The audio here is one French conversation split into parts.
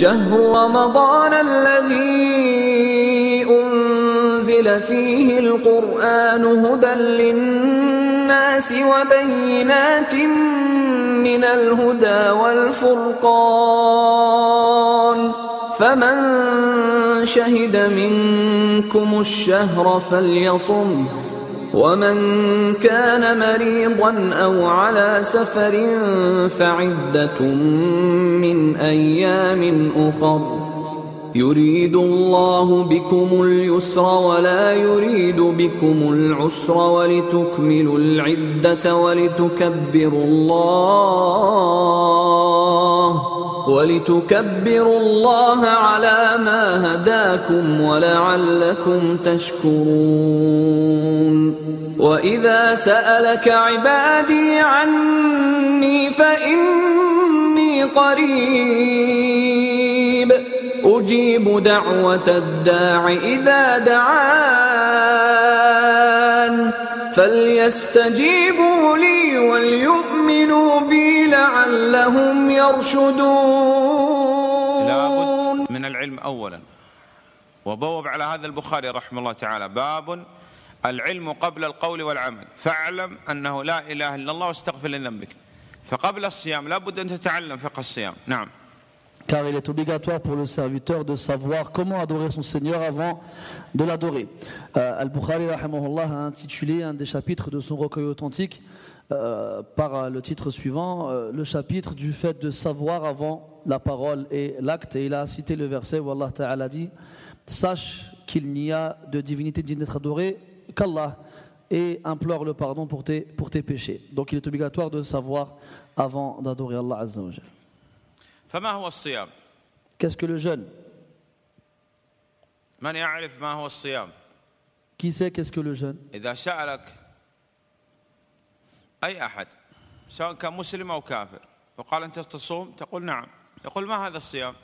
شهر رمضان الذي أنزل فيه القرآن هدى للناس وبينات من الهدى والفرقان فمن شهد منكم الشهر فليصم ومن كان مريضا أو على سفر فعدة من أيام أخر يريد الله بكم اليسر ولا يريد بكم العسر ولتكملوا العدة ولتكبروا الله على ما هداكم ولعلكم تشكرون وإذا سألك عبادي عني فإني قريب أجيب دعوة الداع إذا دعان فليستجيبوا لي وليؤمنوا بي لعلهم يرشدون. لابد من العلم أولا، وبوب على هذا البخاري رحمه الله تعالى باب العلم قبل القول والعمل، فاعلم أنه لا إله إلا الله واستغفر لذنبك. فقبل الصيام لابد أن تتعلم فقه الصيام. نعم. Car il est obligatoire pour le serviteur de savoir comment adorer son Seigneur avant de l'adorer. Al-Bukhari rahimahullah a intitulé un des chapitres de son recueil authentique par le titre suivant, le chapitre du fait de savoir avant la parole et l'acte. Et il a cité le verset où Allah Ta'ala dit: sache qu'il n'y a de divinité digne d'être adorée qu'Allah, et implore le pardon pour tes péchés. Donc il est obligatoire de savoir avant d'adorer Allah Azza wa Jal. فما هو الصيام؟ Qu'est-ce que le jeûne? من يعرف ما هو الصيام؟ Qui sait qu'est-ce que le jeûne? إذا سألك أي أحد سواء كان مسلم أو كافر وقال أنت تصوم تقول نعم، يقول ما هذا الصيام؟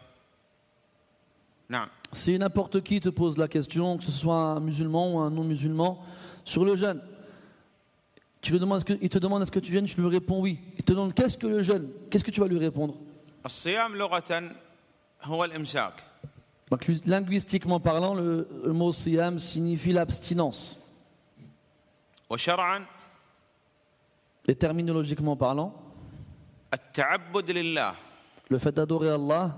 نعم. Si n'importe qui te pose la question, que ce soit un musulman ou un non-musulman, sur le jeûne, il te demande est-ce que tu jeûnes, tu lui réponds oui. Il te demande qu'est-ce que le jeûne, qu'est-ce que tu vas lui répondre? الصيام لغة هو الإمساك. Donc linguistiquement parlant, le mot siyam signifie l'abstinence. وشرعا Et terminologiquement parlant, التعبد لله le fait d'adorer Allah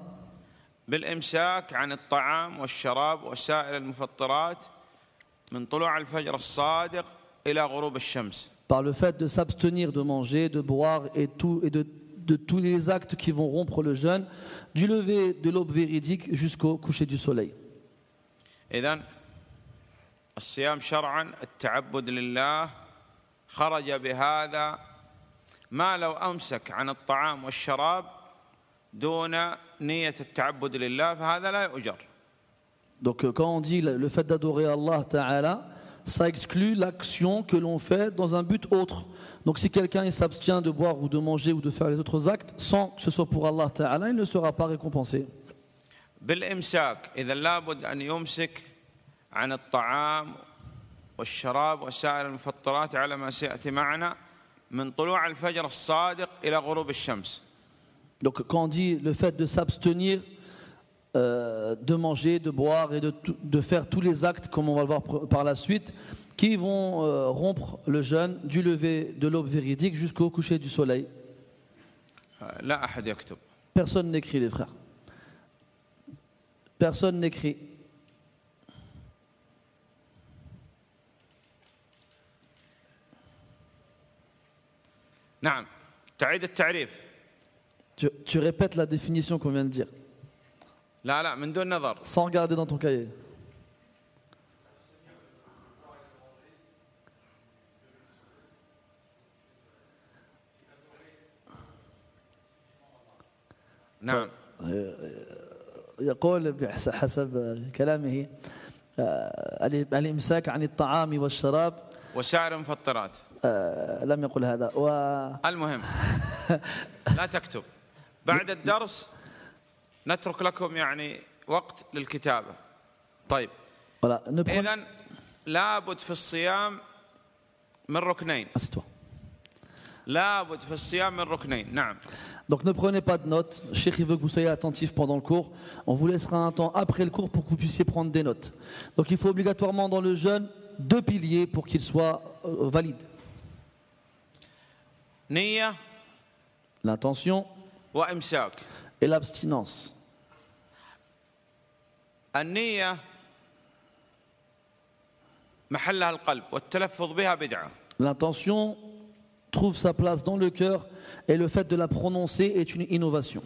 بالإمساك عن الطعام والشراب وسائر المفطرات من طلوع الفجر الصادق إلى غروب الشمس. Par le fait de s'abstenir de manger, de boire et de tous les actes qui vont rompre le jeûne, du lever de l'aube véridique jusqu'au coucher du soleil. إذن الصيام شرعا التعبد لله خرج بهذا ما لو أمسك عن الطعام والشراب دون نية التعبد لله فهذا لا يؤجر. Donc quand on dit le fait d'adorer Allah Ta'ala, ça exclut l'action que l'on fait dans un but autre. Donc si quelqu'un s'abstient de boire ou de manger ou de faire les autres actes sans que ce soit pour Allah Ta'ala, il ne sera pas récompensé. بالإمساك إذا لابد أن يمسك عن الطعام والشراب وسائر المفطرات على ما سيأتي معنا من طلوع الفجر الصادق إلى غروب الشمس. Donc quand on dit le fait de s'abstenir de manger, de boire et de faire tous les actes, comme on va le voir par la suite, qui vont rompre le jeûne du lever de l'aube véridique jusqu'au coucher du soleil. لا أحد يكتب. Personne n'écrit, les frères. Personne n'écrit. نعم. تعيد التعريف. Tu répètes la définition qu'on vient de dire. لا لا من دون نظر. Sans regarder dans ton cahier. نعم. يقول بحسب كلامه الإمساك عن الطعام والشراب وسائر المفطرات. لم يقل هذا المهم لا تكتب. بعد الدرس نترك لكم يعني وقت للكتابة. طيب. إذن لابد في الصيام من ركنين. لابد في الصيام من ركنين. نعم. Donc ne prenez pas de notes. Cheikh il veut que vous soyez attentifs pendant le cours. On vous laissera un temps après le cours pour que vous puissiez prendre des notes. Donc il faut obligatoirement dans le jeûne 2 piliers pour qu'il soit valide. نية L'intention وإمساك. et l'abstinence. النية محلها القلب والتلفظ بها بدعة. L'intention trouve sa place dans le cœur et le fait de la prononcer est une innovation.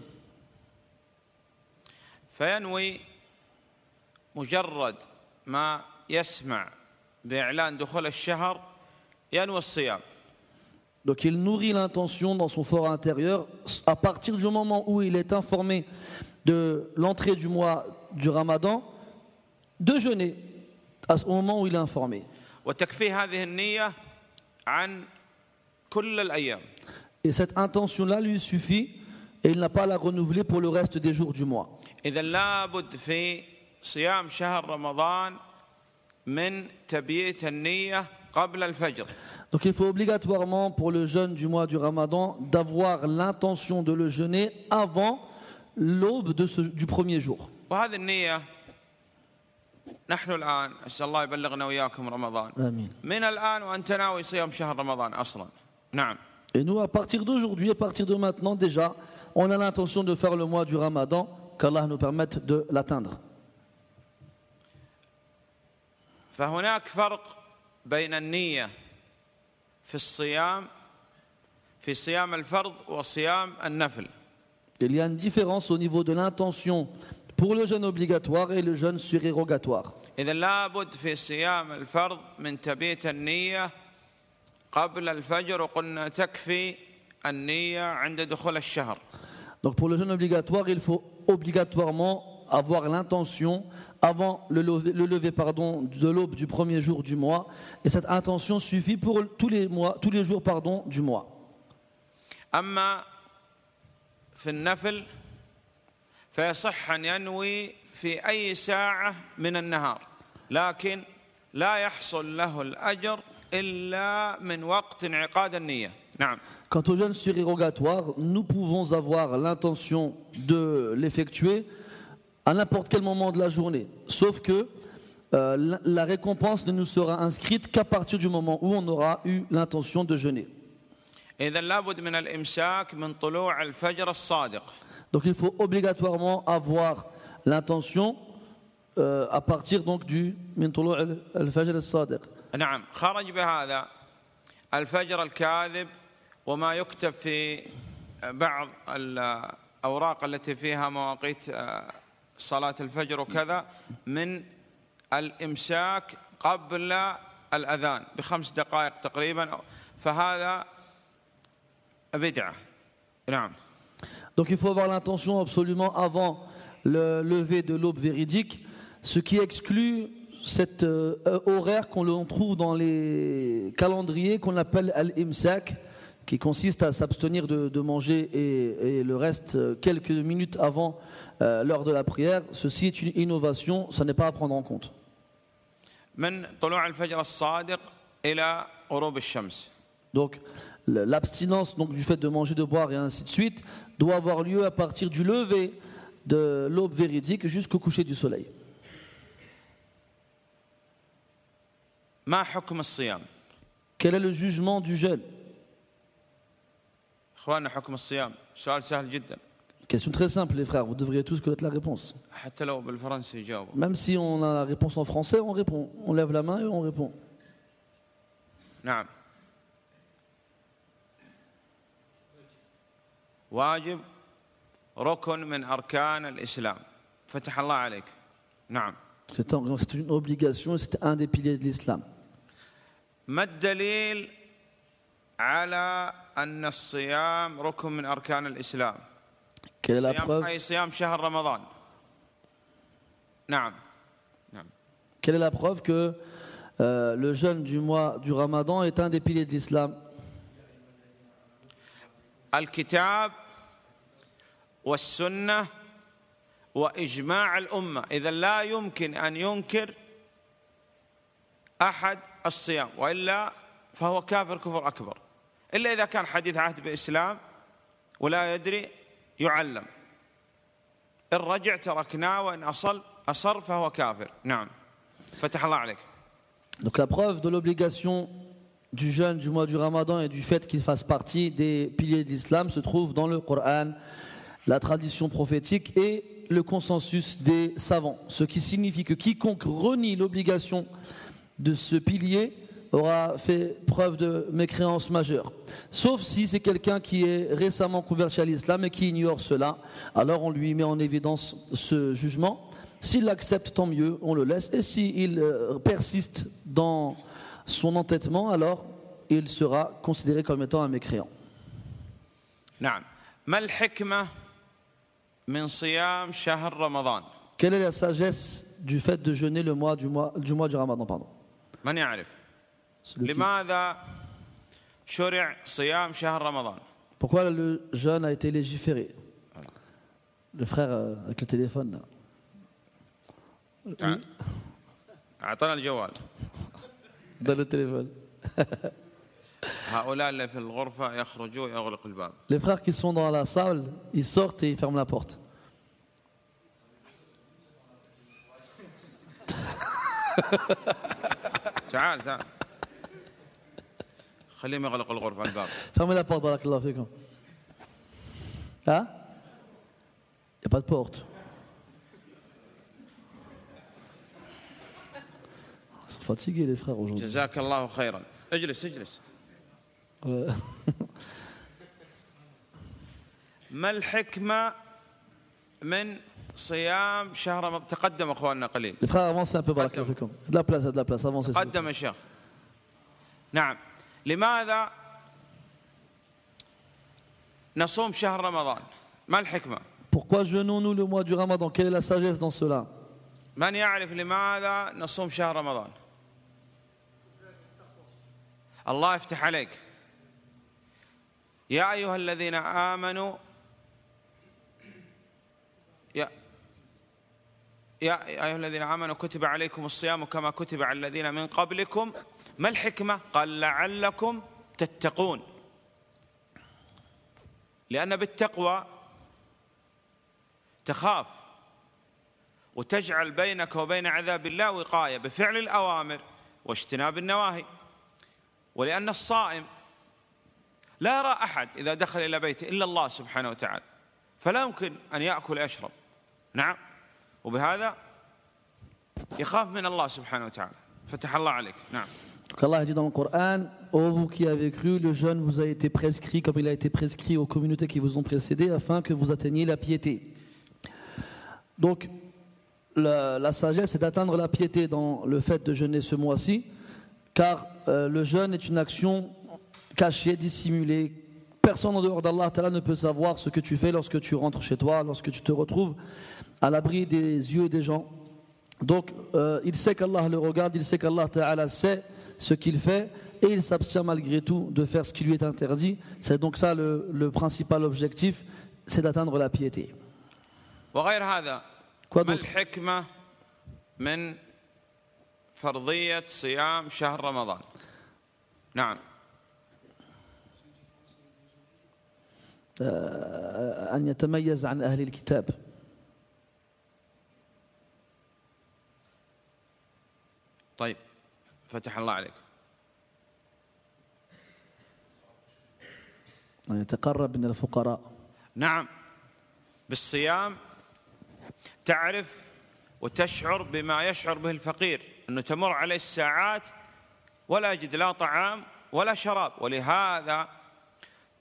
فينوي مجرد ما يسمع بإعلان دخول الشهر ينوي الصيام. Donc il nourrit l'intention dans son fort intérieur à partir du moment où il est informé de l'entrée du mois du Ramadan, de jeûner au moment où il est informé. وتكفيه هذه النية عن كل الأيام. Et cette intention-là lui suffit et il n'a pas à la renouveler pour le reste des jours du mois. إذا لابد في صيام شهر رمضان من تبييت النية قبل الفجر. Donc il faut obligatoirement pour le jeûne du mois du Ramadan d'avoir l'intention de le jeûner avant l'aube du premier jour. وهذه النية نحن الآن أسأل الله يبلغنا وإياكم رمضان. Amin. من الآن وأنت ناوي صيام شهر رمضان أصلا. نعم. Et nous, à partir d'aujourd'hui, à partir de maintenant déjà, on a l'intention de faire le mois du Ramadan, qu'Allah nous permette de l'atteindre. فهناك فرق بين النية في الصيام في صيام الفرض وصيام النفل. Il y a une différence au niveau de l'intention pour le jeûne obligatoire et le jeûne surérogatoire. إذا لابد في صيام الفرض من تبييت النية قبل الفجر وقلنا تكفي النية عند دخول الشهر. Donc pour le jeûne obligatoire, il faut obligatoirement avoir l'intention avant le lever de l'aube du premier jour du mois, et cette intention suffit pour tous les jours du mois. أما في النفل فيصح أن ينوي في أي ساعة من النهار لكن لا يحصل له الأجر إلا من وقت انعقاد النية. نعم. Quant au jeûne surérogatoire, nous pouvons avoir l'intention de l'effectuer à n'importe quel moment de la journée, sauf que la récompense ne nous sera inscrite qu'à partir du moment où on aura eu l'intention de jeûner. إذا لابد من الإمساك من طلوع الفجر الصادق. Donc il faut obligatoirement avoir l'intention à partir donc du من طلوع الفجر الصادق. نعم. خرج بهذا الفجر الكاذب وما يكتب في بعض الأوراق التي فيها مواقيت صلاة الفجر وكذا من الإمساك قبل الأذان ب5 دقائق تقريبا فهذا بدعة. نعم. Donc il faut avoir l'intention absolument avant le lever de l'aube véridique, ce qui exclut cet horaire qu'on trouve dans les calendriers qu'on appelle al-imsak, qui consiste à s'abstenir de manger et le reste quelques minutes avant l'heure de la prière. Ceci est une innovation, ça n'est pas à prendre en compte. من طلوع الفجر الصادق إلى غروب الشمس. Donc l'abstinence donc, du fait de manger, de boire et ainsi de suite doit avoir lieu à partir du lever de l'aube véridique jusqu'au coucher du soleil. ما حكم الصيام؟ Quel est le jugement du jeûne? إخواننا حكم الصيام سؤال سهل جدا. Question très simple les frères, vous devriez tous connaître la réponse. حتى لو بالفرنسي جاوبوا. Même si on a la réponse en français, on répond. On lève la main et on répond. نعم. واجب ركن من أركان الإسلام. فتح الله عليك. نعم. C'est une obligation et c'est un des piliers de l'islam. ما الدليل على أن الصيام ركن من أركان الإسلام؟ Quelle est la preuve? أي صيام شهر رمضان. نعم. نعم. Quelle est la preuve que le jeûne du mois du Ramadan est un des piliers de l'islam? الكتاب والسنة وإجماع الأمة. إذا لا يمكن أن ينكر أحد الصيام وإلا فهو كافر كفر أكبر إلا إذا كان حديث عهد بإسلام ولا يدري يعلم. إن رجع تركناه وإن أصر فهو كافر. نعم فتح الله عليك. Donc la preuve de l'obligation du jeûne du mois du Ramadan et du fait qu'il fasse partie des piliers de l'islam se trouve dans le Coran, la tradition prophétique et le consensus des savants. Ce qui signifie que quiconque renie l'obligation de ce pilier aura fait preuve de mécréance majeure. Sauf si c'est quelqu'un qui est récemment converti à l'islam et qui ignore cela, alors on lui met en évidence ce jugement. S'il l'accepte, tant mieux, on le laisse. Et s'il persiste dans son entêtement, alors il sera considéré comme étant un mécréant. نعم. ما الحكمة من صيام شهر رمضان؟ Quelle est la sagesse du fait de jeûner le mois du Ramadan, pardon. من يعرف؟ Celui qui- لماذا شرع صيام شهر رمضان؟ Pourquoi le jeûne a été légiféré? Le frère avec le téléphone là. تعال. أعطنا الجوال. Dans le téléphone. هؤلاء اللي في الغرفة يخرجوا ويغلق الباب. Les frères qui sont dans la salle, ils sortent et ils ferment la porte. تعال تعال. خليهم يغلقوا الغرفة الباب. Fermez la porte, barakallahu fikum. Hein? Il n'y a pas de porte. Ils sont fatigués les frères aujourd'hui. جزاك الله خيرا. اجلس اجلس. Ouais. ما الحكمة من صيام شهر رمضان؟ تقدم اخواننا قليل. Les frères avancez un peu, barakallahu fikum. De la place, avancez. s'il vous plaît. تقدم الشيخ. نعم. لماذا نصوم شهر رمضان؟ ما الحكمة؟ Pourquoi jeûnons-nous le mois du Ramadan? Quelle est la sagesse dans cela? من يعرف لماذا نصوم شهر رمضان؟ الله يفتح عليك. يا أيها الذين آمنوا يا أيها الذين آمنوا كتب عليكم الصيام كما كتب على الذين من قبلكم. ما الحكمة؟ قال لعلكم تتقون. لأن بالتقوى تخاف وتجعل بينك وبين عذاب الله وقاية بفعل الأوامر واجتناب النواهي. ولأن الصائم لا يرى أحد إذا دخل إلى بيته إلا الله سبحانه وتعالى، فلا يمكن أن يأكل ويشرب. نعم. وبهذا يخاف من الله سبحانه وتعالى. فتح الله عليك. نعم. Donc Allah dit dans le Coran: ô vous qui avez cru, le jeûne vous a été prescrit comme il a été prescrit aux communautés qui vous ont précédés afin que vous atteigniez la piété. Donc la sagesse est d'atteindre la piété dans le fait de jeûner ce mois-ci, car le jeûne est une action cachée, dissimulée. Personne en dehors d'Allah Ta'ala ne peut savoir ce que tu fais lorsque tu rentres chez toi, lorsque tu te retrouves à l'abri des yeux des gens. Donc il sait qu'Allah le regarde, il sait qu'Allah Ta'ala sait ce qu'il fait et il s'abstient malgré tout de faire ce qui lui est interdit. C'est donc ça le principal objectif, c'est d'atteindre la piété. وغير هذا Quoi ما d'autre? الحكمة من فرضية صيام شهر رمضان؟ نعم. أن يتميز عن أهل الكتاب. طيب فتح الله عليك. أن يتقرب من الفقراء. نعم. بالصيام تعرف وتشعر بما يشعر به الفقير، أنه تمر عليه الساعات ولا يجد لا طعام ولا شراب. ولهذا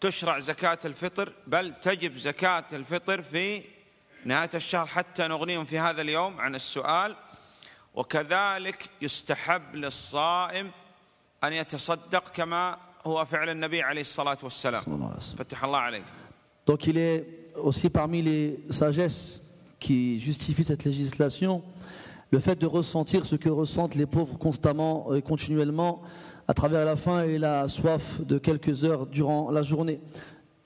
تشرع زكاة الفطر، بل تجب زكاة الفطر في نهاية الشهر حتى نغنيهم في هذا اليوم عن السؤال. وكذلك يستحب للصائم أن يتصدق كما هو فعل النبي عليه الصلاة والسلام. فتح الله عليك. Donc il est aussi parmi les sagesses qui justifient cette législation le fait de ressentir ce que ressentent les pauvres constamment et continuellement à travers la faim et la soif de quelques heures durant la journée.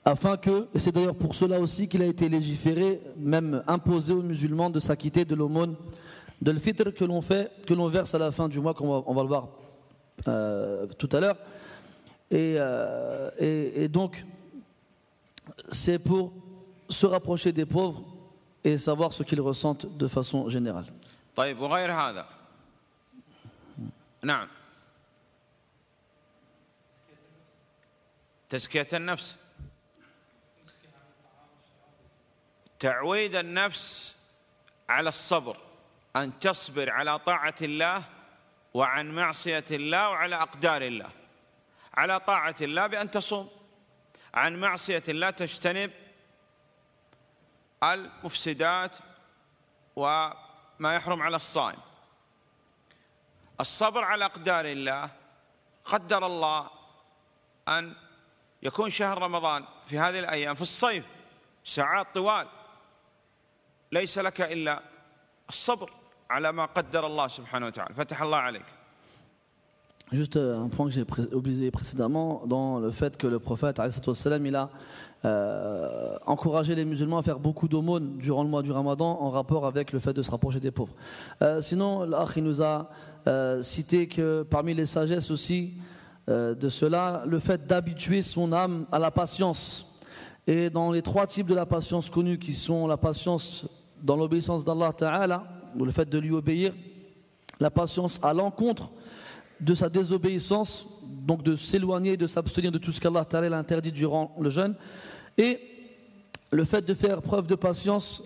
Afin que, et c'est d'ailleurs pour cela aussi qu'il a été légiféré, même imposé aux musulmans de s'acquitter de l'aumône de l'fitr que l'on verse à la fin du mois, comme on va le voir tout à l'heure. Et donc, c'est pour se rapprocher des pauvres et savoir ce qu'ils ressentent de façon générale. طيب وغير هذا نعم تزكية النفس تعويد النفس على الصبر أن تصبر على طاعة الله وعن معصية الله وعلى أقدار الله على طاعة الله بأن تصوم عن معصية الله تجتنب المفسدات وما يحرم على الصائم الصبر على أقدار الله قدر الله أن يكون شهر رمضان في هذه الأيام في الصيف ساعات طوال ليس لك إلا الصبر على ما قدر الله سبحانه وتعالى فتح الله عليك. Juste un point que j'ai oublié précédemment, dans le fait que le prophète il a encouragé les musulmans à faire beaucoup d'aumônes durant le mois du Ramadan en rapport avec le fait de se rapprocher des pauvres. Sinon, l'Akh nous a cité que parmi les sagesses aussi de cela, le fait d'habituer son âme à la patience. Et dans les trois types de la patience connus qui sont la patience dans l'obéissance d'Allah Ta'ala, ou le fait de lui obéir, la patience à l'encontre de sa désobéissance, donc de s'éloigner, de s'abstenir de tout ce qu'Allah Ta'ala a interdit durant le jeûne, et le fait de faire preuve de patience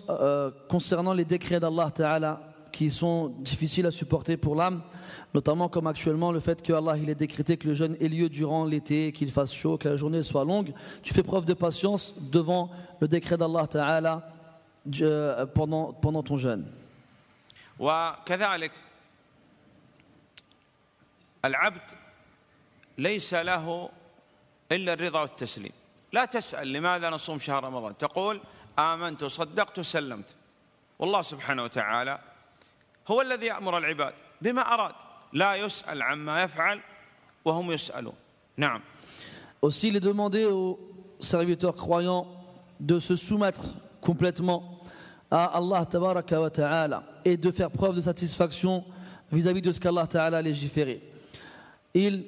concernant les décrets d'Allah Ta'ala qui sont difficiles à supporter pour l'âme, notamment comme actuellement le fait que Allah il ait décrété que le jeûne ait lieu durant l'été, qu'il fasse chaud, que la journée soit longue. Tu fais preuve de patience devant le décret d'Allah Ta'ala pendant ton jeûne. وكذلك العبد ليس له إلا الرضا والتسليم لا تسأل لماذا نصوم شهر رمضان تقول آمنت وصدقت وسلمت والله سبحانه وتعالى هو الذي يأمر العباد بما أراد لا يسأل عما يفعل وهم يسألون نعم. Aussi il est demandé aux serviteurs croyants de se soumettre complètement à Allah Tabaraka wa Ta'ala et de faire preuve de satisfaction vis-à-vis de ce qu'Allah Ta'ala a légiféré. Il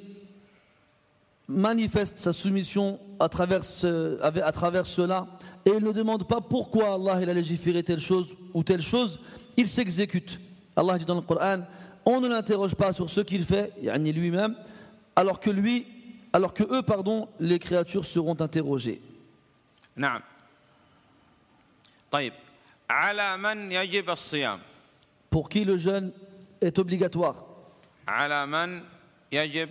manifeste sa soumission à travers cela et il ne demande pas pourquoi Allah il a légiféré telle chose ou telle chose, il s'exécute. Allah dit dans le Coran, on ne l'interroge pas sur ce qu'il fait, yani lui-même, alors que eux, les créatures seront interrogées. نعم. طيب على من يجب الصيام؟ Pour qui le jeûne est obligatoire? على من يجب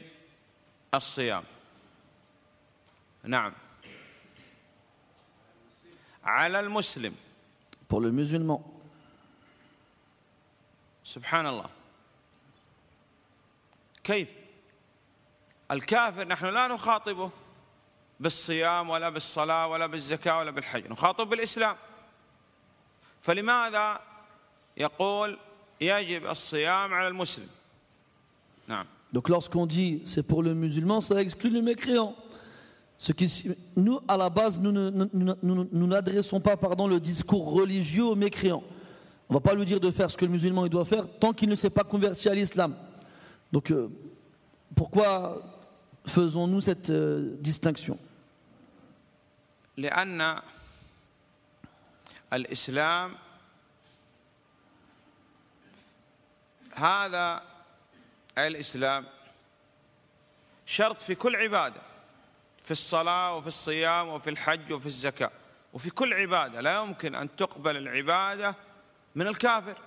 الصيام؟ نعم. على المسلم. Pour le musulman. سبحان الله. كيف؟ الكافر نحن لا نخاطبه بالصيام ولا بالصلاة ولا بالزكاة ولا بالحج، نخاطب بالإسلام. فلماذا يقول يجب الصيام على المسلم؟ نعم. Donc lorsqu'on dit c'est pour le musulman, ça exclut le mécréant. Nous, à la base, nous n'adressons pas le discours religieux aux mécréants. On ne va pas lui dire de faire ce que le musulman il doit faire tant qu'il ne s'est pas converti à l'islam. Donc pourquoi faisons-nous cette distinction? لأن الإسلام هذا الإسلام شرط في كل عبادة في الصلاة وفي الصيام وفي الحج وفي الزكاة وفي كل عبادة لا يمكن أن تقبل العبادة من الكافر.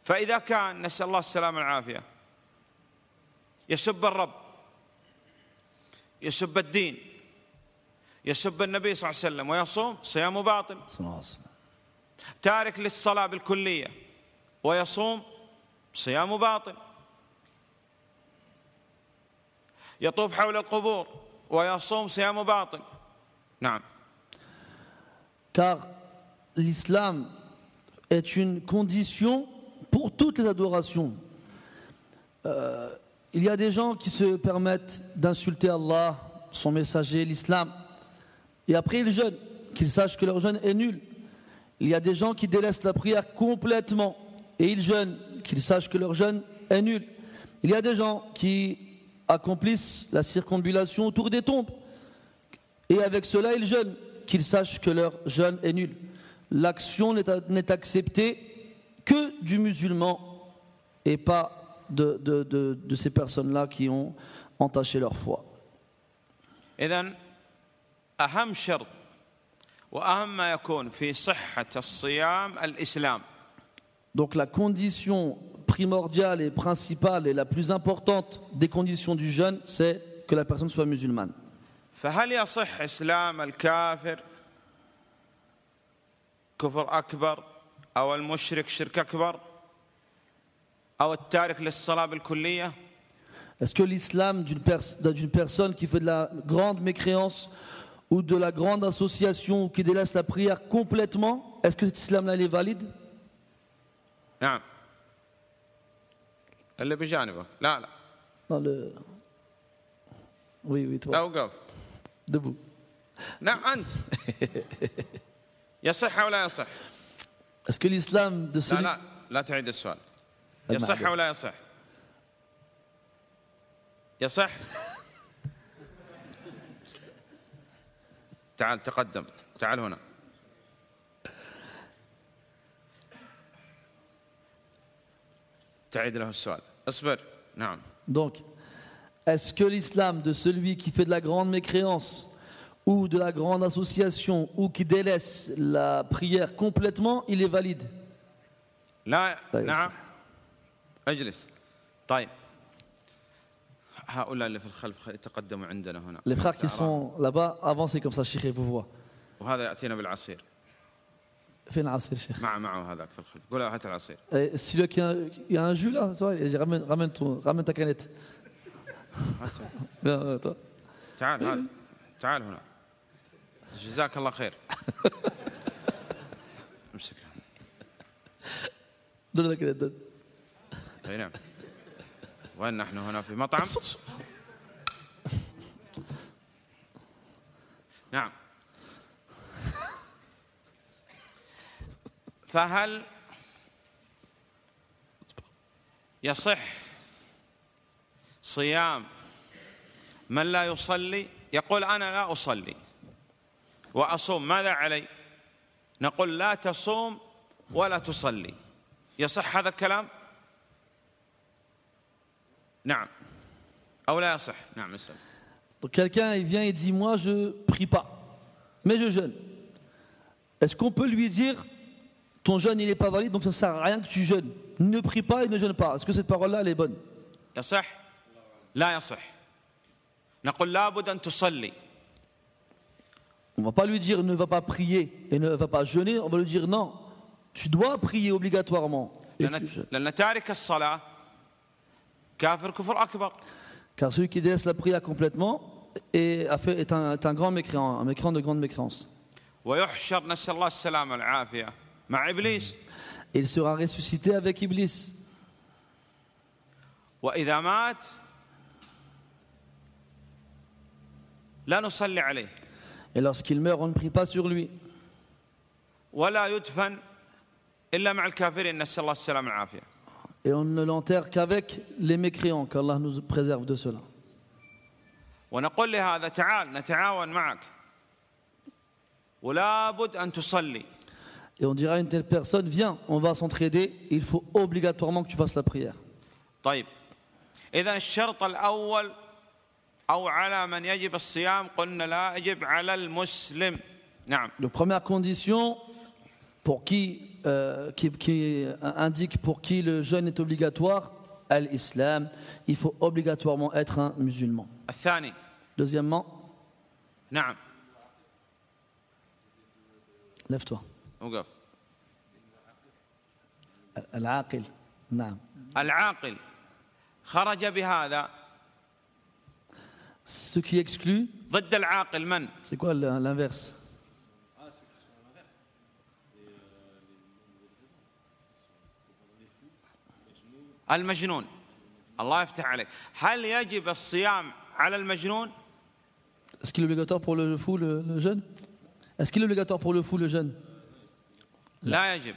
فإذا كان نسأل الله السلامة والعافية يسب الرب يسب الدين يسب النبي صلى الله عليه وسلم ويصوم صيام باطل. تارك للصلاة بالكلية ويصوم صيام باطل. يطوف حول القبور ويصوم صيام باطل. نعم. Car l'islam est une condition pour toutes les adorations. Il y a des gens qui se permettent d'insulter Allah, son messager, l'islam, et après ils jeûnent, qu'ils sachent que leur jeûne est nul. Il y a des gens qui délaissent la prière complètement et ils jeûnent, qu'ils sachent que leur jeûne est nul. Il y a des gens qui accomplissent la circumambulation autour des tombes et avec cela ils jeûnent, qu'ils sachent que leur jeûne est nul. L'action n'est acceptée que du musulman et pas de ces personnes-là qui ont entaché leur foi. إذن أهم شرط وأهم ما يكون في صحة الصيام الإسلام. Donc la condition primordiale et principale et la plus importante des conditions du jeûne, c'est que la personne soit musulmane. فهل يصح إسلام الكافر كفر أكبر أو المشرك شرك أكبر أو التارك للصلاة بالكلية؟ Est-ce que l'islam d'une personne qui fait de la grande mécréance ou de la grande association ou qui délaisse la prière complètement, est-ce que cet islam-là il est valide? نعم. اللي بجانبه. لا. Dans le... Oui, لا toi. وقف. Debout. نعم أنت. يصح أو لا يصح؟ Est-ce que l'islam de celui... لا تعيد السؤال. يصح أو لا يصح؟ يصح؟ تعال تقدم. تعال هنا. تعيد له السؤال. اصبر. نعم. Donc, est-ce que l'islam de celui qui fait de la grande mécréance ou de la grande association ou qui délaisse la prière complètement, il est valide? لا. لا يصح. نعم. اجلس. طيب. هؤلاء اللي في الخلف يتقدموا عندنا هنا. Les frères qui sont là-bas, avancez comme ça, Cheikh, et vous voient. وهذا يأتينا بالعصير. Fais un asir, Cheikh. معه هذاك في الخلف. قول له هات العصير. Celui il y a un jus là, ramène ta canette. Viens, toi. تعال هذا. تعال هنا. جزاك الله خير. امسكها. Donne la canette, donne. اي نعم. وين نحن هنا في مطعم؟ نعم. فهل يصح صيام من لا يصلي؟ يقول أنا لا أصلي وأصوم، ماذا علي؟ نقول لا تصوم ولا تصلي. يصح هذا الكلام؟ نعم أو لا يصح؟ نعم اسأل. Donc quelqu'un il vient et dit moi je prie pas, mais je jeûne. Est-ce qu'on peut lui dire ton jeûne il n'est pas valide donc ça sert à rien que tu jeûnes. Ne prie pas et ne jeûne pas. Est-ce que cette parole-là elle est bonne? يصح؟ لا يصح. نقول لابد أن تصلي. On va pas lui dire ne va pas prier et ne va pas jeûner. On va lui dire non, tu dois prier obligatoirement. لأن تارك الصلاة كافر كفر أكبر. Car celui qui délaisse la prière complètement est un grand mécréant, un mécréant de grande mécréance. ويحشر نسأل الله السلامة والعافية مع إبليس. Et il sera ressuscité avec Iblis. وإذا مات لا نصلي عليه. Et lorsqu'il meurt, on ne prie pas sur lui. ولا يدفن إلا مع الكافرين نسأل الله السلامة والعافية. Et on ne l'enterre qu'avec les mécréants, qu'Allah nous préserve de cela. ونقول لهذا تعال نتعاون معك ولا بد أن تصلي. Et on dira à une telle personne, viens, on va s'entraider, il faut obligatoirement que tu fasses la prière. طيب إذا الشرط الأول أو على من يجب الصيام قلنا لا يجب على المسلم. نعم. La première condition pour qui indique pour qui le jeûne est obligatoire, l'islam, il faut obligatoirement être un musulman. الثاني. Deuxièmement, نعم. lève-toi. وقف. العاقل. نعم. العاقل خرج بهذا. Ce qui exclut, ضد العاقل من؟ c'est quoi l'inverse? المجنون. الله يفتح عليك. هل يجب الصيام على المجنون؟ Est-ce qu'il est obligatoire pour le fou le jeûne? Est-ce qu'il est obligatoire pour le fou le jeûne? لا يجب.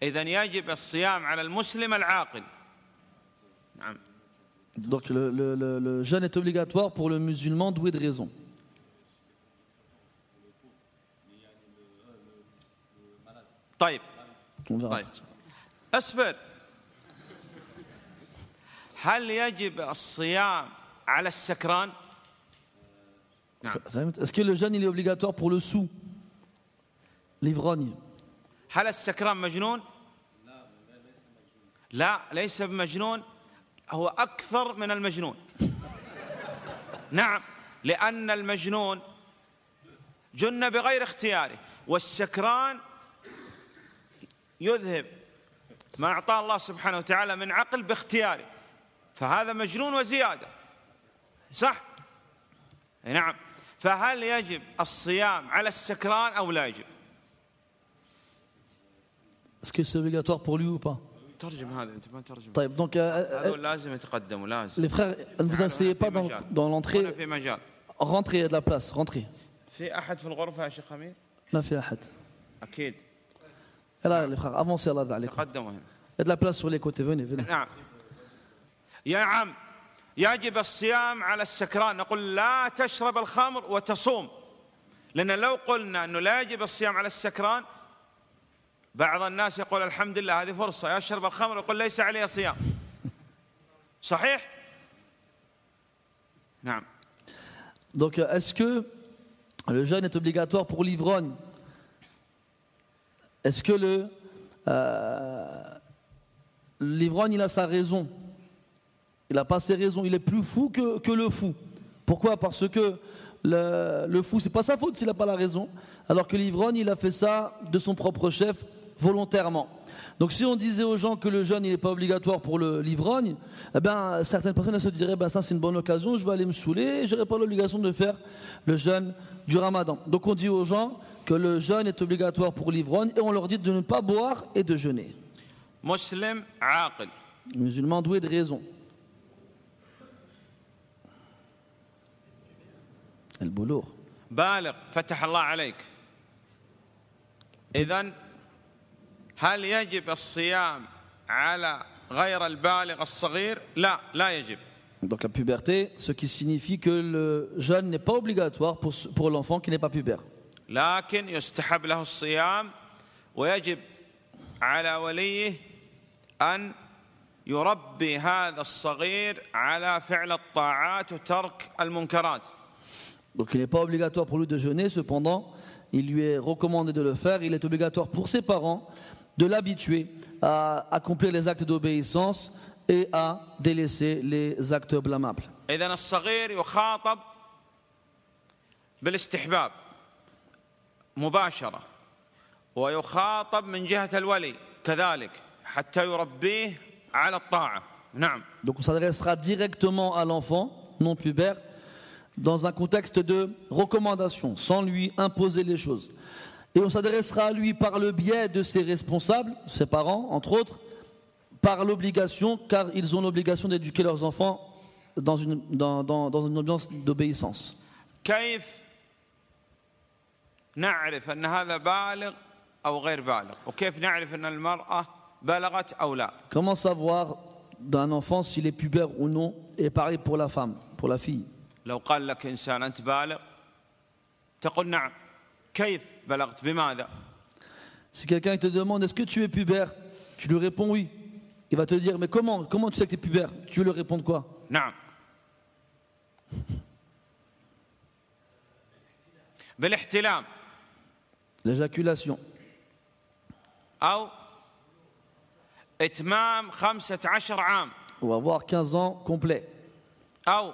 إذن يجب الصيام على المسلم العاقل. نعم. Donc le jeûne est obligatoire pour le musulman doué de raison. طيب On verra. طيب اصبر. هل يجب الصيام على السكران؟ نعم. Est-ce que le jeûne il est obligatoire pour le sou, l'ivrogne? هل السكران مجنون؟ لا ليس بمجنون، هو أكثر من المجنون. نعم، لأن المجنون جن بغير اختياره، والسكران يذهب ما أعطاه الله سبحانه وتعالى من عقل باختياره، فهذا مجنون وزيادة، صح؟ نعم. فهل يجب الصيام على السكران أو لا يجب؟ Est-ce que c'est obligatoire pour lui ou pas? ترجم هذا، أنت ما ترجم. طيب donc هذول لازم يتقدموا، لازم. les frères, ne vous asseyez pas dans l'entrée. هنا في مجال. Rentrez, il y a de la place, rentrez. في أحد في الغرفة يا شيخ أمير؟ ما في أحد. أكيد. Et là, les frères, avancez Allah عليكم. تقدموا هنا. Il y a de la place sur les côtés, venez, venez. نعم. يا عم يجب الصيام على السكران، نقول لا تشرب الخمر وتصوم، لأن لو قلنا أنه لا يجب الصيام على السكران بعض الناس يقول الحمد لله هذه فرصة يشرب الخمر ويقول ليس عليه صيام. صحيح؟ نعم. Donc, est-ce que le jeûne est obligatoire pour l'ivrogne? Est-ce que l'ivrogne, il a sa raison? Il n'a pas ses raisons. Il est plus fou que le fou. Pourquoi? Parce que le fou, c'est pas sa faute s'il n'a pas la raison. Alors que l'ivrogne, il a fait ça de son propre chef, volontairement. Donc si on disait aux gens que le jeûne n'est pas obligatoire pour l'ivrogne, eh ben, certaines personnes se diraient ben, ça c'est une bonne occasion, je vais aller me saouler, je n'aurai pas l'obligation de faire le jeûne du ramadan. Donc on dit aux gens que le jeûne est obligatoire pour l'ivrogne et on leur dit de ne pas boire et de jeûner. مسلم عاقل. Musulman doué de raison. البلوغ. بالغ فتح الله عليك. إذن هل يجب الصيام على غير البالغ الصغير؟ لا، لا يجب. Donc la puberté, ce qui signifie que le jeûne n'est pas obligatoire pour l'enfant qui n'est pas pubère. لكن يستحب له الصيام ويجب على وليه أن يربي هذا الصغير على فعل الطاعات وترك المنكرات. Donc il n'est pas obligatoire pour lui de jeûner, cependant, il lui est recommandé de le faire. Il est obligatoire pour ses parents de l'habituer à accomplir les actes d'obéissance et à délaisser les actes blâmables. إذن الصغير يخاطب بالاستحباب مباشرة، ويخاطب من جهة الولي كذلك حتى يربيه على الطاعة. نعم. Donc on s'adressera directement à l'enfant non pubère dans un contexte de recommandation, sans lui imposer les choses. Et on s'adressera à lui par le biais de ses responsables, ses parents, entre autres, par l'obligation, car ils ont l'obligation d'éduquer leurs enfants dans une ambiance d'obéissance. كيف نعرف أن هذا بالغ أو غير بالغ؟ وكيف نعرف أن المرأة بلغت أو لا؟ Comment savoir d'un enfant s'il est pubère ou non? Et pareil pour la femme, pour la fille. لو قال لك إنسان أنت بالغ تقول نعم. كيف بلغت؟ بماذا؟ Si quelqu'un te demande est-ce que tu es pubère, tu lui réponds oui. Il va te dire mais comment tu sais que tu es pubère? Tu veux lui répondre quoi? نعم. بالاحتلام. L'éjaculation. أو إتمام 15 عام. On va avoir 15 ans complets. أو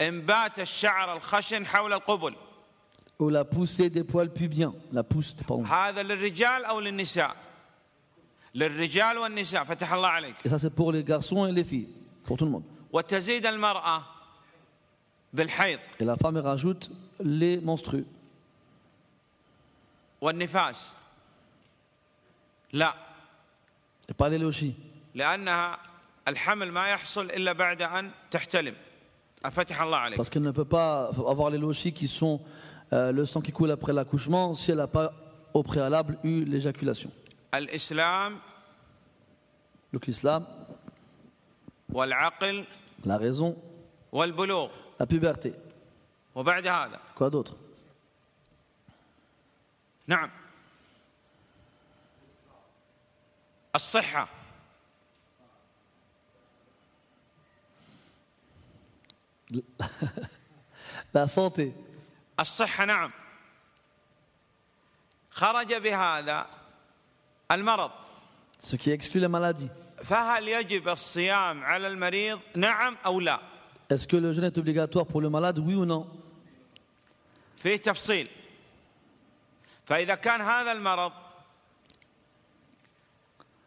إنبات الشعر الخشن حول القبل. Ou la poussée des poils pubiens. La pousse, pardon. هذا للرجال أو للنساء؟ للرجال والنساء فتح الله عليك. Et ça c'est pour les garçons et les filles. Pour tout le monde. وتزيد المرأة بالحيض. Et la femme elle rajoute les menstrues. والنفاس لا. Et pas les lochis. لأنها الحمل ما يحصل إلا بعد أن تحتلم. فتح الله عليك. Parce qu'elle ne peut pas avoir les lochis qui sont le sang qui coule après l'accouchement si elle n'a pas au préalable eu l'éjaculation. الإسلام. Donc l'islam, والعقل. la raison, والبلوغ. la puberté. وبعد هذا. Quoi d'autre? نعم. الصحة. La santé. الصحة نعم. خرج بهذا المرض. Ce qui exclut la maladie. فهل يجب الصيام على المريض نعم أو لا؟ Est-ce que le jeûne est obligatoire pour le malade, oui ou non? فيه تفصيل. فإذا كان هذا المرض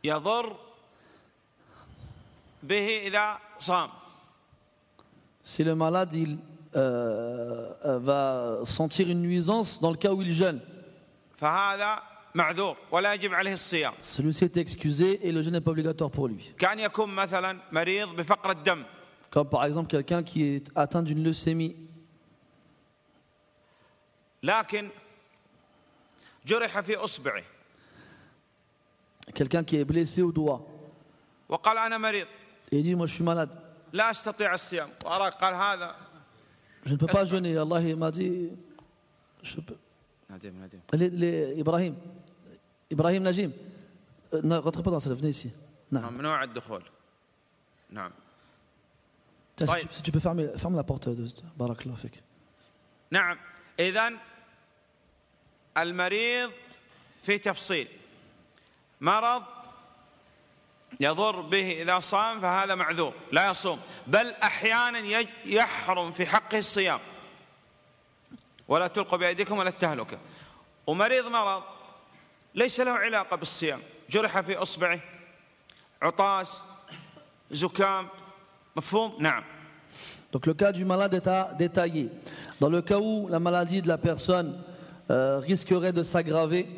يضر به إذا صام. Si le malade il va sentir une nuisance dans le cas où il jeûne, فهذا معذور ولا يجب عليه الصيام. celui-ci est excusé et le jeûne n'est pas obligatoire pour lui. كان يكون مثلا مريض بفقر الدم. Comme par exemple quelqu'un qui est atteint d'une leucémie. لكن جرح في إصبعه. Quelqu'un qui est blessé au doigt. وقال أنا مريض. Et il dit, moi je suis malade. لا أستطيع الصيام. وأراك قال هذا. Je ne peux pas jeûner. Allah il m'a dit. Je peux. Ibrahim. Ibrahim Najim. Ne rentrez pas dans ça, venez ici. Non. ممنوع الدخول. نعم. Si tu peux ferme la porte de Barakallahu fik. نعم. إذن المريض في تفصيل. مرض يضر به إذا صام فهذا معذور لا يصوم، بل أحيانا يحرم في حقه الصيام. ولا تلقوا بأيديكم إلى التهلكة. ومريض مرض ليس له علاقة بالصيام، جرح في إصبعه، عطاس، زكام، مفهوم؟ نعم. Donc le cas du malade est à détailler. Dans le cas où la maladie de la personne risquerait de s'aggraver,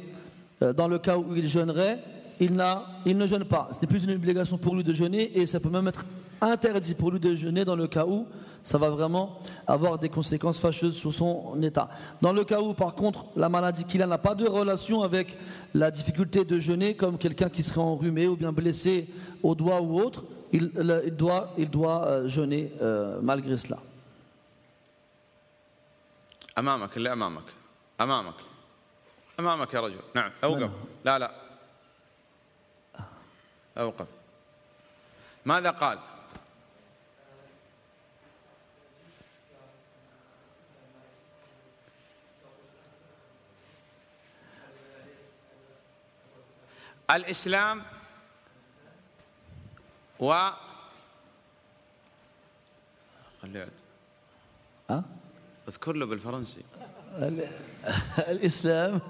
dans le cas où il jeûnerait, il ne jeûne pas. Ce n'est plus une obligation pour lui de jeûner et ça peut même être interdit pour lui de jeûner dans le cas où ça va vraiment avoir des conséquences fâcheuses sur son état. Dans le cas où par contre la maladie qu'il a n'a pas de relation avec la difficulté de jeûner, comme quelqu'un qui serait enrhumé ou bien blessé au doigt ou autre, il doit jeûner malgré cela. أمامك اللي أمامك يا رجل. نعم أوقف. لا أوقف. ماذا قال؟ الإسلام اذكر له بالفرنسي. الإسلام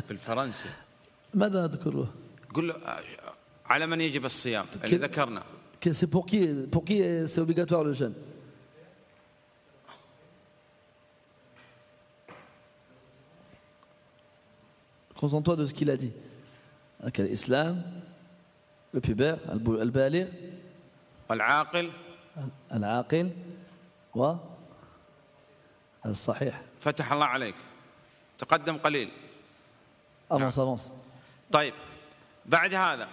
بالفرنسي ماذا أذكر له؟ قل له على من يجب الصيام اللي ذكرنا. C'est pour qui c'est obligatoire le jeûne? Contente-toi de ce qu'il a dit. L'islam, le pubère, al-baligh, al-aqil, al-aqil, wa al-sahih. فتح الله عليك. تقدم قليل. Avance. طيب بعد هذا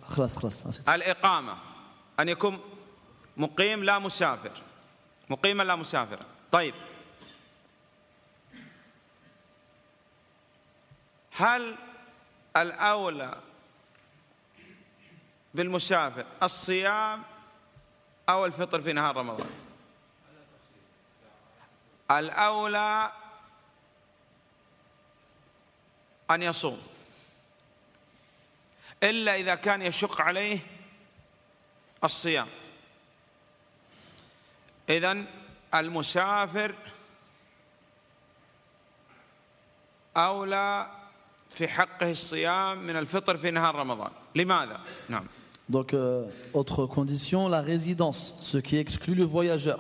خلاص. الإقامة أن يكون مقيم لا مسافر. مقيما لا مسافر. طيب هل الأولى بالمسافر الصيام أو الفطر في نهار رمضان؟ الأولى أن يصوم، إلا إذا كان يشق عليه الصيام. إذن المسافر أولى في حقه الصيام من الفطر في نهار رمضان. لماذا؟ نعم. Donc autre condition, la résidence, ce qui exclut le voyageur.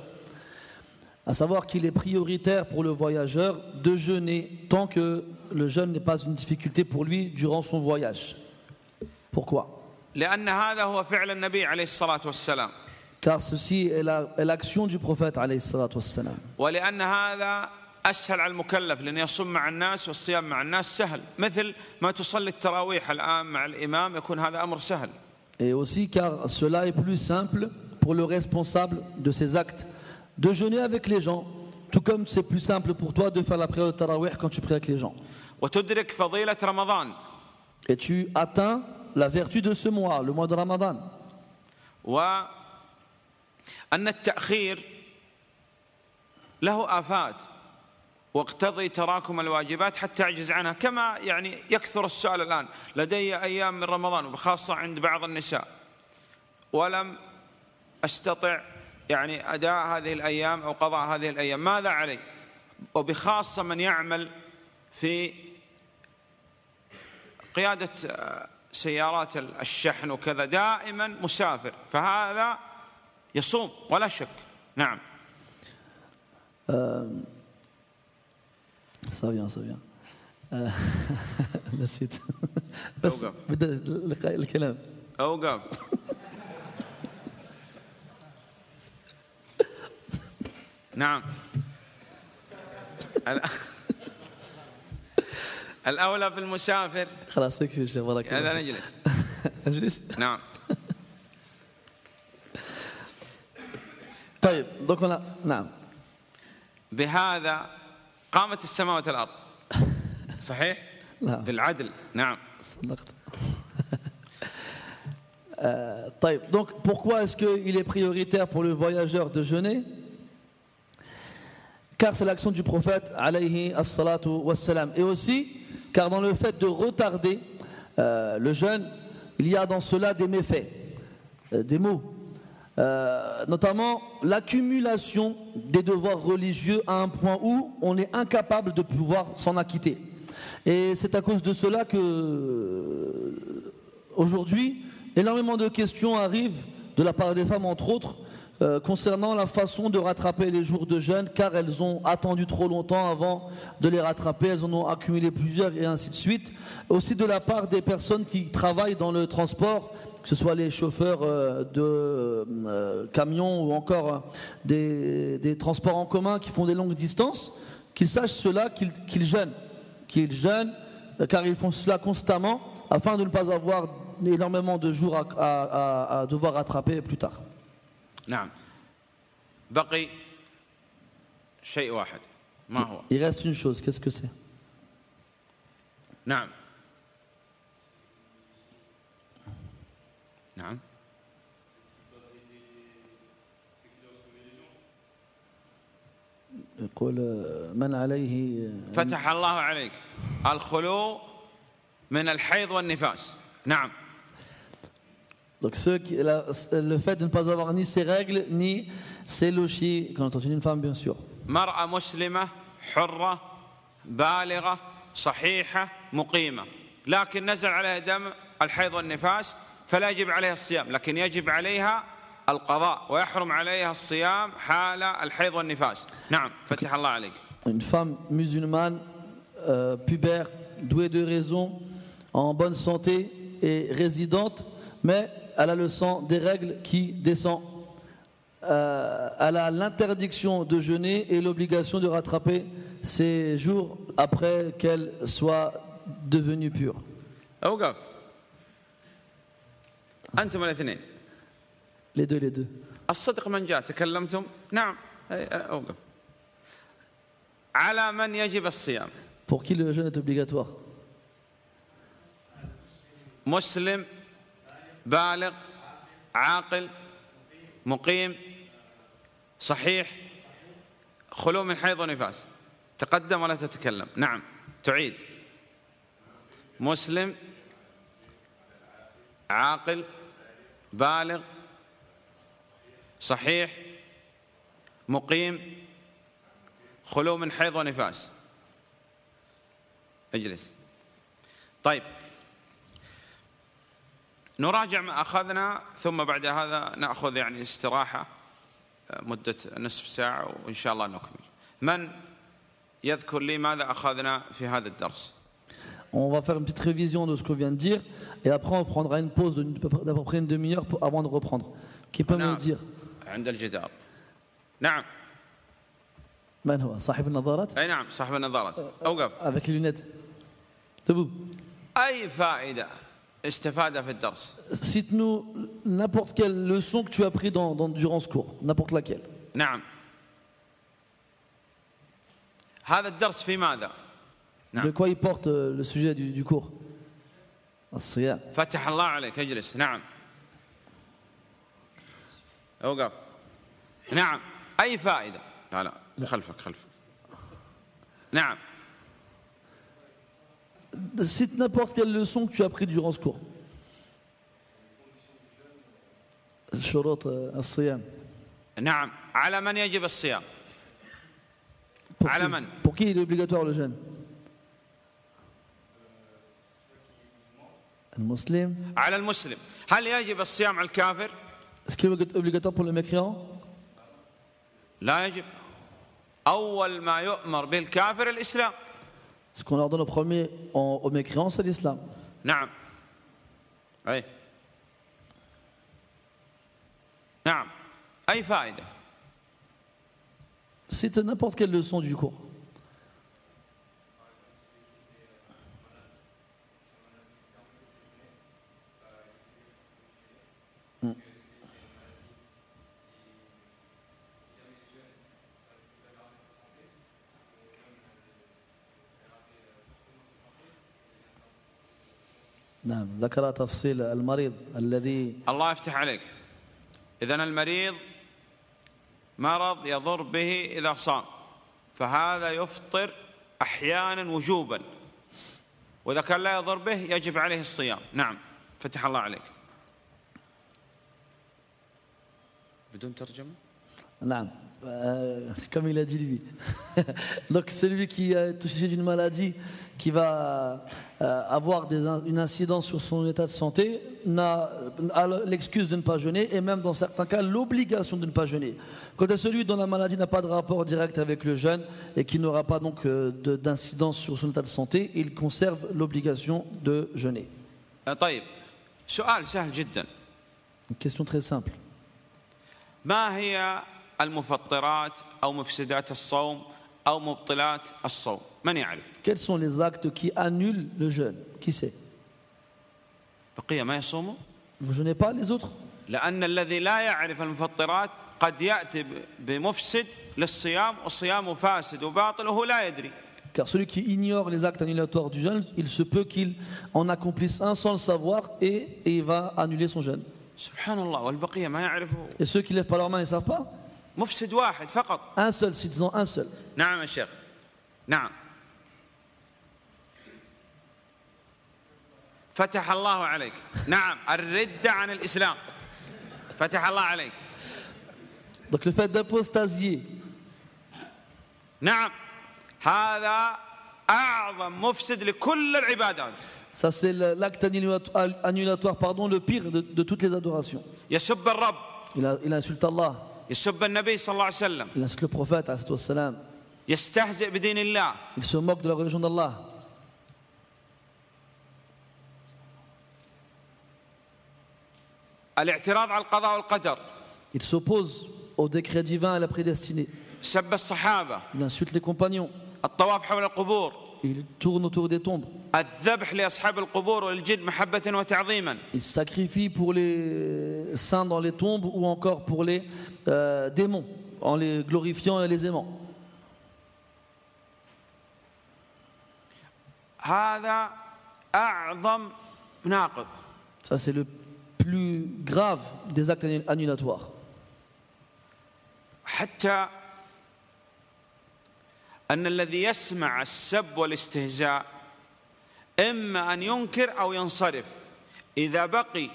À savoir qu'il est prioritaire pour le voyageur de jeûner tant que le jeûne n'est pas une difficulté pour lui durant son voyage. Pourquoi? لأن هذا هو فعل النبي عليه الصلاة والسلام. Car ceci est l'action du prophète عليه الصلاة والسلام. ولأن هذا أسهل على المكلف لأن يصوم مع الناس والصيام مع الناس سهل، مثل ما تصلي التراويح الآن مع الإمام يكون هذا أمر سهل. Et aussi car cela est plus simple pour le responsable de ces actes de jeûner avec les gens, tout comme c'est plus simple pour toi de faire la prière de tarawih quand tu pries avec les gens. وتدرك فضيلة رمضان. Et tu atteins la vertu de ce mois, le mois de Ramadan. وأن التأخير له آفات واقتضي تراكم الواجبات حتى أعجز عنها، كما يعني يكثر السؤال الآن لدي أيام من رمضان وبخاصة عند بعض النساء ولم أستطع يعني أداء هذه الأيام أو قضاء هذه الأيام، ماذا علي؟ وبخاصة من يعمل في قيادة سيارات الشحن وكذا دائما مسافر، فهذا يصوم ولا شك. نعم. Ça vient. نسيت. بس بدأ الكلام. أوقف. نعم. الأولى بالمسافر. خلاص يكفي شيخ بارك الله. هذا نجلس. أجلس. نعم. طيب donc on a نعم. بهذا قامت السماوات والأرض. صحيح؟ نعم. بالعدل. نعم. صدقت. طيب donc pourquoi est-ce qu'il est prioritaire pour le voyageur de jeûner? Car c'est l'action du prophète alayhi as-salatu was-salam. Et aussi car dans le fait de retarder le jeûne, il y a dans cela des méfaits, des maux, notamment l'accumulation des devoirs religieux à un point où on est incapable de pouvoir s'en acquitter. Et c'est à cause de cela que aujourd'hui énormément de questions arrivent de la part des femmes entre autres concernant la façon de rattraper les jours de jeûne, car elles ont attendu trop longtemps avant de les rattraper, elles en ont accumulé plusieurs et ainsi de suite. Aussi de la part des personnes qui travaillent dans le transport, que ce soit les chauffeurs de camions ou encore des transports en commun qui font des longues distances, qu'ils sachent cela, qu'ils jeûnent, car ils font cela constamment afin de ne pas avoir énormément de jours à devoir rattraper plus tard. نعم. بقي شيء واحد ما هو؟ Il reste une chose, qu'est-ce que c'est? نعم. نعم. يقول من عليه فتح الله عليك الخلو من الحيض والنفاس. نعم. Donc le fait de ne pas avoir ni ses règles ni ses lochis quand on est une femme bien sûr. مرأة مسلمة حرة بالغة صحيحة مقيمة لكن نزل عليها دم الحيض والنفاس فلا يجب عليها الصيام، لكن يجب عليها القضاء ويحرم عليها الصيام حال الحيض والنفاس. نعم. فتح الله عليك. Une femme musulmane pubère, douée de raison, en bonne santé et résidente, mais elle a le sang des règles qui descend. Elle a l'interdiction de jeûner et l'obligation de rattraper ses jours après qu'elle soit devenue pure. أوقف. أنتم الاثنين. Les deux. الصدق من جاء تكلمتم. نعم. أوقف. على من يجب الصيام؟ Pour qui le jeûne est obligatoire? مسلم بالغ عاقل مقيم صحيح خلو من حيض ونفاس. تقدم ولا تتكلم. نعم. تعيد. مسلم عاقل بالغ صحيح مقيم خلو من حيض ونفاس. اجلس. طيب نراجع ما أخذنا ثم بعد هذا نأخذ يعني استراحة مدة نصف ساعة وإن شاء الله نكمل. من يذكر لي ماذا أخذنا في هذا الدرس؟ On va faire une petite révision de ce qu'on vient de dire et après on prendra une pause d'à peu près une demi-heure avant de reprendre. Qui peut me dire? عند الجدار. نعم. من هو؟ صاحب النظارات؟ أي نعم صاحب النظارات. أوقف. Avec les lunettes. Debout. أي فائدة استفادة في الدرس؟ Cite-nous n'importe quelle leçon que tu as pris durant ce cours, n'importe laquelle. نعم. هذا الدرس في ماذا؟ De quoi il porte le sujet du cours? الصيام. فتح الله عليك. اجلس. نعم. اوقف. نعم. أي فائدة؟ لا خلفك. نعم. Cite n'importe quelle leçon que tu as pris durant ce cours. شروط الصيام. نعم. على من يجب الصيام؟ على من؟ Pour qui il est obligatoire le jeûne? المسلم. على المسلم. هل يجب الصيام على الكافر؟ Est-ce qu'il est obligatoire pour le mécréant? لا يجب. أول ما يؤمر بالكافر الإسلام. Ce qu'on leur donne au premier aux mécréants, c'est l'islam. نعم. أي. نعم. أي فائدة؟ Cite n'importe quelle leçon du cours. نعم. ذكر تفصيل المريض الذي الله يفتح عليك. إذن المريض مرض يضر به إذا صام، فهذا يفطر أحيانا وجوبا، وإذا كان لا يضر به يجب عليه الصيام. نعم. فتح الله عليك. بدون ترجمة؟ نعم. Comme il a dit lui. Donc celui qui est touché d'une maladie qui va avoir une incidence sur son état de santé a l'excuse de ne pas jeûner, et même dans certains cas l'obligation de ne pas jeûner. Quant à celui dont la maladie n'a pas de rapport direct avec le jeûne et qui n'aura pas donc d'incidence sur son état de santé, il conserve l'obligation de jeûner. طيب. سؤال سهل جدا. Une question très simple. ما هي المفطرات أو مفسدات الصوم أو مبطلات الصوم؟ من يعرف؟ Quels sont les actes qui annulent le jeûne? Qui sait? بقية ما يصوموا؟ Vous jeûnez pas les autres? لأن الذي لا يعرف المفطرات قد يأتي بمفسد للصيام والصيام فاسد وباطل وهو لا يدري. Car celui qui ignore les actes annulatoires du jeûne, il se peut qu'il en accomplisse un sans le savoir et il va annuler son jeûne. سبحان الله. والبقية ما يعرفوا. Et ceux qui lèvent pas leurs mains, ils ne savent pas? مفسد واحد فقط. Un seul, s'ils ont un seul. نعم يا شيخ. نعم. فتح الله عليك. نعم. الردة عن الإسلام. فتح الله عليك. Donc le fait d'apostasier. نعم. هذا أعظم مفسد لكل العبادات. Ça c'est l'acte annulatoire, pardon, le pire de toutes les adorations. يسب الرب. Il insulte Allah. يسب النبي صلى الله عليه وسلم. Il insulte le prophète alayhi wassalam. يستهزئ بدين الله. Il se moque de la religion d'Allah. الاعتراض على القضاء والقدر. Il s'oppose au décret divin et à la prédestinée. سب الصحابة. Il insulte les compagnons. الطواف حول القبور. Il tourne autour des tombes. الذبح لأصحاب القبور والجد محبة وتعظيما. Il sacrifie pour les saints dans les tombes ou encore pour les démons, en les glorifiant et les aimant. هذا أعظم ناقض. Ça c'est le plus grave des actes annulatoires. حتى أن الذي يسمع السب والاستهزاء إما أن ينكر أو ينصرف. إذا بقي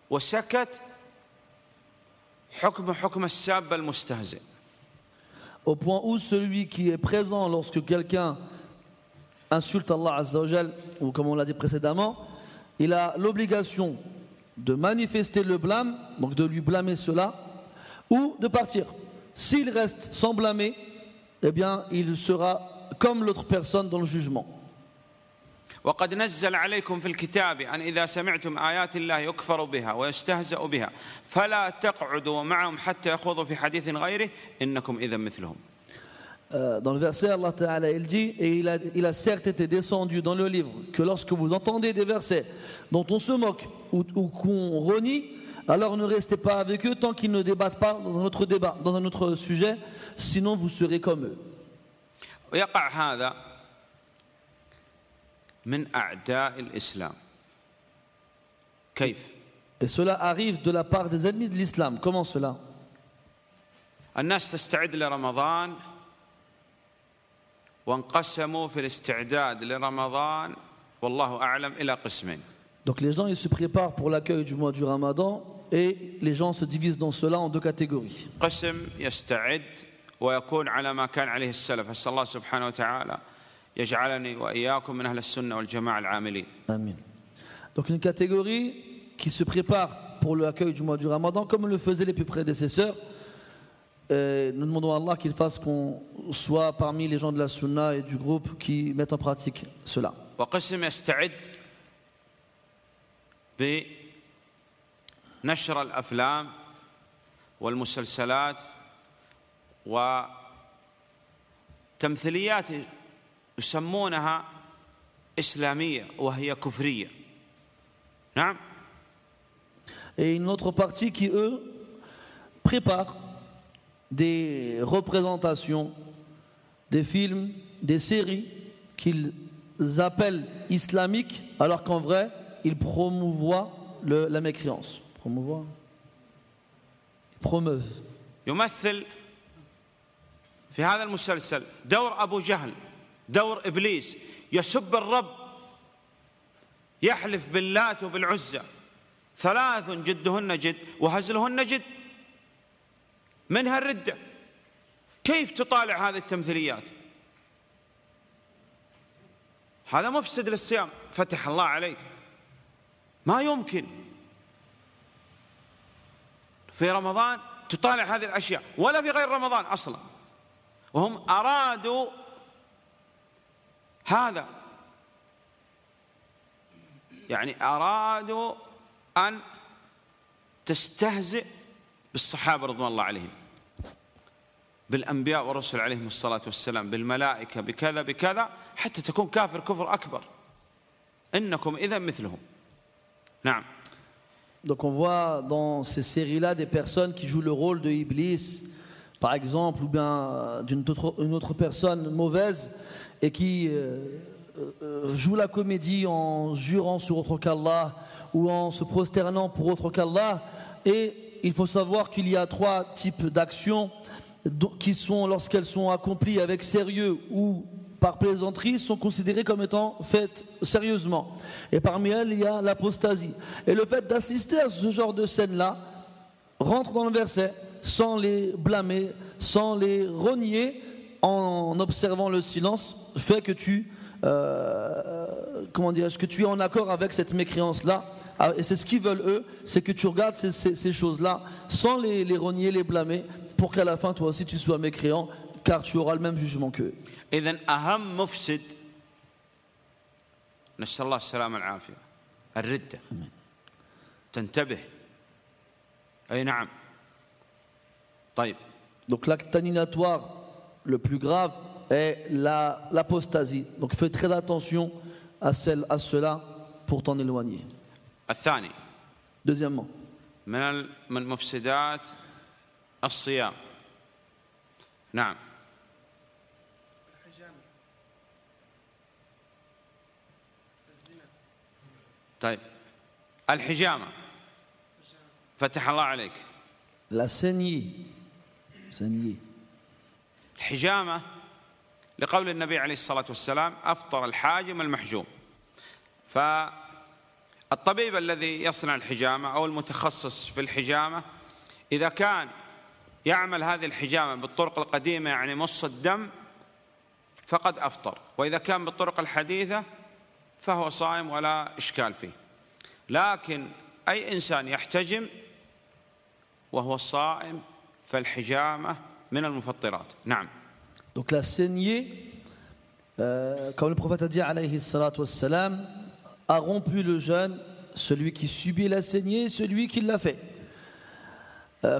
وسكت حكم الساب المستهزئ. Au point où celui qui est présent lorsque quelqu'un insulte Allah Azza wa Jal, ou comme on l'a dit précédemment, il a l'obligation de manifester le blâme, donc de lui blâmer cela, ou de partir. S'il reste sans blâmer, eh bien il sera comme l'autre personne dans le jugement. وقد نزل عليكم في الكتاب أن إذا سمعتم آيات الله يكفر بها ويستهزأ بها فلا تقعدوا معهم حتى يخوضوا في حديث غيره إنكم إذا مثلهم. Dans le verset, Allah Ta'ala, il dit, et il a certes été descendu dans le livre, que lorsque vous entendez des versets dont on se moque ou qu'on renie, alors ne restez pas avec eux tant qu'ils ne débattent pas dans un autre débat, dans un autre sujet, sinon vous serez comme eux. ويقع هذا من أعداء الإسلام. كيف؟ Et cela arrive de la part des ennemis de l'islam. Comment cela? الناس تستعد لرمضان وانقسموا في الاستعداد لرمضان والله أعلم إلى قسمين. Donc les gens ils se préparent pour l'accueil du mois du Ramadan et les gens se divisent dans cela en deux catégories. قسم يستعد ويكون على ما كان عليه السلف. أسأل الله سبحانه وتعالى يجعلني وإياكم من أهل السنة والجماعة العاملين. Amin. Donc une catégorie qui se prépare pour l'accueil du mois du Ramadan comme le faisaient les plus prédécesseurs. Nous demandons à Allah qu'il fasse qu'on soit parmi les gens de la Sunna et du groupe qui mettent en pratique cela. وقسم يستعد بنشر الأفلام والمسلسلات وتمثيليات يسمونها إسلامية وهي كفرية. نعم. Et une autre partie qui eux préparent des représentations, des films, des séries qu'ils appellent islamiques alors qu'en vrai ils promouvoient la mécréance. Promeuvent. يمثل في هذا المسلسل دور أبو جهل، دور إبليس، يسب الرب، يحلف باللات وبالعزى، ثلاث جدهن جد وهزلهن جد، منها الردة. كيف تطالع هذه التمثيليات؟ هذا مفسد للصيام. فتح الله عليك، ما يمكن في رمضان تطالع هذه الأشياء ولا في غير رمضان أصلا. وهم أرادوا هذا، يعني أرادوا أن تستهزئ بالصحابة رضوان الله عليهم، بالأنبياء والرسل عليهم الصلاة والسلام، بالملائكة، بكذا بكذا، حتى تكون كافر كفر أكبر. إنكم إذا مثلهم. نعم. Donc on voit dans ces séries-là des personnes qui jouent le rôle de Iblis, par exemple, ou bien une autre personne mauvaise et qui joue la comédie en jurant sur autre qu'Allah ou en se prosternant pour autre qu'Allah. Et il faut savoir qu'il y a trois types d'actions qui sont, lorsqu'elles sont accomplies avec sérieux ou par plaisanterie, sont considérées comme étant faites sérieusement. Et parmi elles, il y a l'apostasie. Et le fait d'assister à ce genre de scène-là rentre dans le verset sans les blâmer, sans les renier, en observant le silence, fait que tu que tu es en accord avec cette mécréance-là. Et c'est ce qu'ils veulent eux, c'est que tu regardes ces choses-là sans les renier, les blâmer, pour qu'à la fin toi aussi tu sois mécréant, car tu auras le même jugement qu'eux. إذن أهم مفسد نسأل الله السلامة والعافية الردة. تنتبه. أي نعم. طيب. Donc l'acte annulatoire le plus grave est l'apostasie. Donc fais très attention à cela pour t'en éloigner. الثاني. Deuxièmement. من مفسدات الصيام. نعم. طيب. الحجامة. فتح الله عليك. La saignée. الحجامة لقول النبي عليه الصلاة والسلام أفطر الحاجم المحجوم. فالطبيب الذي يصنع الحجامة أو المتخصص في الحجامة إذا كان يعمل هذه الحجامة بالطرق القديمة يعني مص الدم فقد أفطر، وإذا كان بالطرق الحديثة فهو صائم ولا إشكال فيه. لكن أي إنسان يحتجم وهو صائم فالحجامة من المفطرات. نعم. Donc la saignée, comme le prophète a dit alayhi salatu wassalam, a rompu le jeûne celui qui subit la saignée et celui qui l'a fait.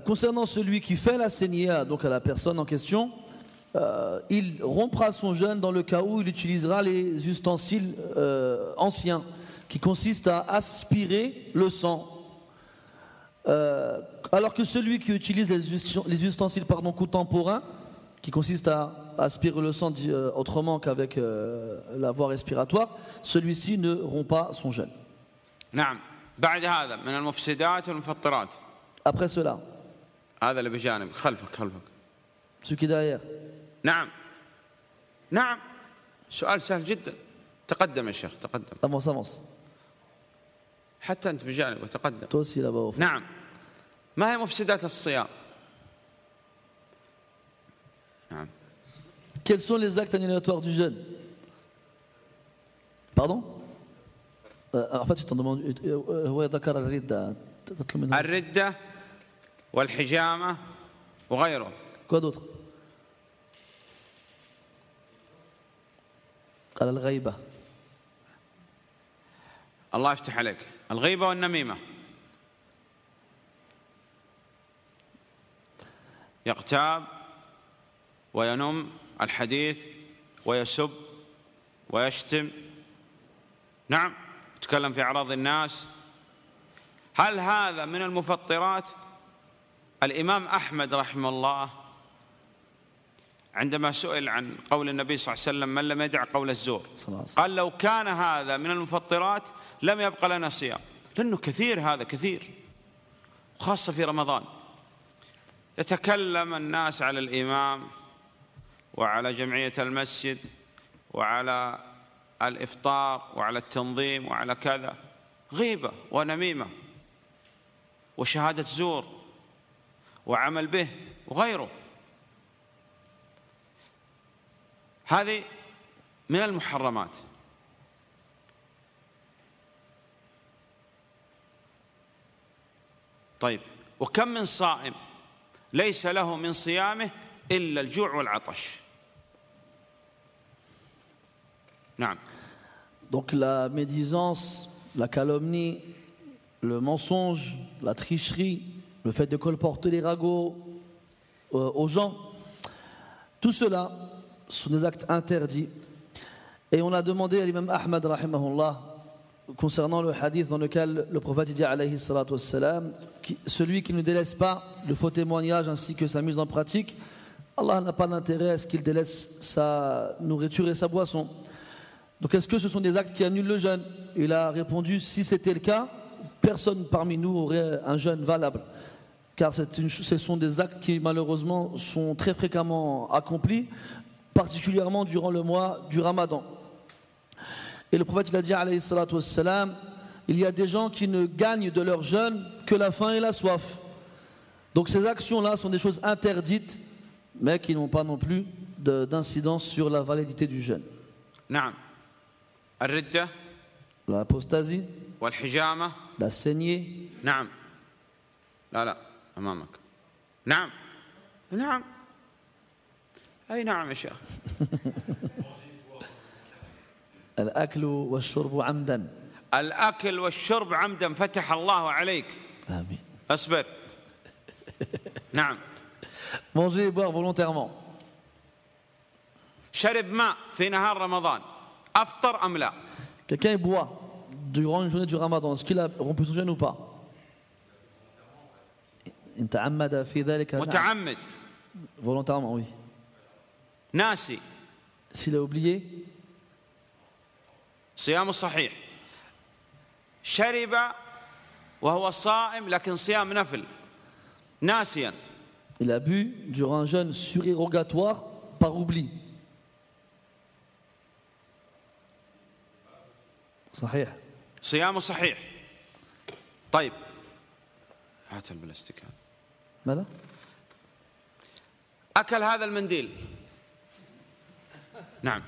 Concernant celui qui fait la saignée, donc à la personne en question, il rompra son jeûne dans le cas où il utilisera les ustensiles anciens qui consistent à aspirer le sang. Alors que celui qui utilise les ustensiles contemporains, qui consistent à aspirer le sang autrement qu'avec la voie respiratoire, celui-ci ne rompt pas son jeûne. نعم. بعد هذا من المفسدات والمفطرات. Après cela, هذا اللي بجانب خلفك. celui qui est derrière. نعم سؤال سهل جدا. تقدم يا شيخ تقدم. Avance. حتى أنت بجانب وتقدم. Toi aussi là-bas au fond. نعم. ما هي مفسدات الصيام؟ نعم. Quels sont les actes annulatoires du jeûne? Pardon? En fait, tu t'en demandes. هو ذكر الردة. تطلب منه. الردة والحجامة وغيره. Quoi d'autre? قال الغيبة. الله يفتح عليك. الغيبة والنميمة. يغتاب وينم الحديث ويسب ويشتم. نعم يتكلم في أعراض الناس. هل هذا من المفطرات؟ الإمام أحمد رحمه الله عندما سئل عن قول النبي صلى الله عليه وسلم من لم يدع قول الزور قال لو كان هذا من المفطرات لم يبقى لنا صيام، لأنه كثير، هذا كثير خاصة في رمضان. يتكلم الناس على الإمام وعلى جمعية المسجد وعلى الإفطار وعلى التنظيم وعلى كذا، غيبة ونميمة وشهادة زور وعمل به وغيره. هذه من المحرمات. طيب وكم من صائم ليس له من صيامه إلا الجوع والعطش. نعم. Donc la médisance, la calomnie, le mensonge, la tricherie, le fait de colporter les ragots aux gens, tout cela sont des actes interdits. Et on a demandé à l'imam Ahmad rahimahullah concernant le hadith dans lequel le prophète dit alayhi salatu wassalam, celui qui ne délaisse pas le faux témoignage ainsi que sa mise en pratique, Allah n'a pas d'intérêt à ce qu'il délaisse sa nourriture et sa boisson. Donc est-ce que ce sont des actes qui annulent le jeûne? Il a répondu, si c'était le cas, personne parmi nous aurait un jeûne valable, car ce sont des actes qui malheureusement sont très fréquemment accomplis, particulièrement durant le mois du Ramadan. Et le prophète il a dit alayhi salatu wassalam, il y a des gens qui ne gagnent de leur jeûne que la faim et la soif. Donc ces actions-là sont des choses interdites, mais qui n'ont pas non plus d'incidence sur la validité du jeûne. نعم. الردة. L'apostasie. والحجامة. La saignée. نعم. لا أمامك. نعم. أي نعم يا شيخ. الأكل والشرب عمدا. الأكل والشرب عمدا فتح الله عليك. آمين. أصبر. نعم. Manger et boire volontairement. شرب ماء في نهار رمضان أفطر أم لا؟ Quelqu'un boit durant une journée du Ramadan, est-ce qu'il a rompu son jeûne ou pas? إن تعمد في ذلك. متعمد. Volontairement, oui. ناسي. S'il a oublié. صيام صحيح. شرب وهو صائم لكن صيام نفل ناسيا. Il a bu durant un jeûne surérogatoire par oubli. صحيح. صيامه صحيح. طيب هات البلاستيك. ماذا؟ أكل هذا المنديل. نعم.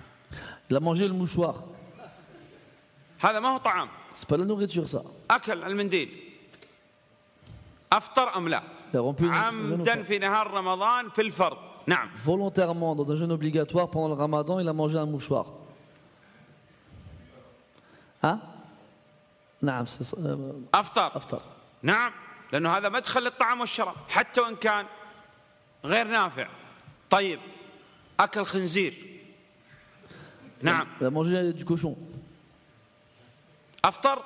Il a mangé le mouchoir. هذا ما هو طعام. C'est pas la nourriture ça. أكل المنديل أفطر أم لا؟ عمدا في نهار رمضان في الفرض. نعم. Volontairement dans un jeûne obligatoire pendant le Ramadan, il a mangé un mouchoir. ها؟ نعم. أفطر. نعم لأنه هذا مدخل للطعام والشراب حتى وإن كان غير نافع. طيب أكل خنزير. نعم. Il a mangé du cochon. أفطر.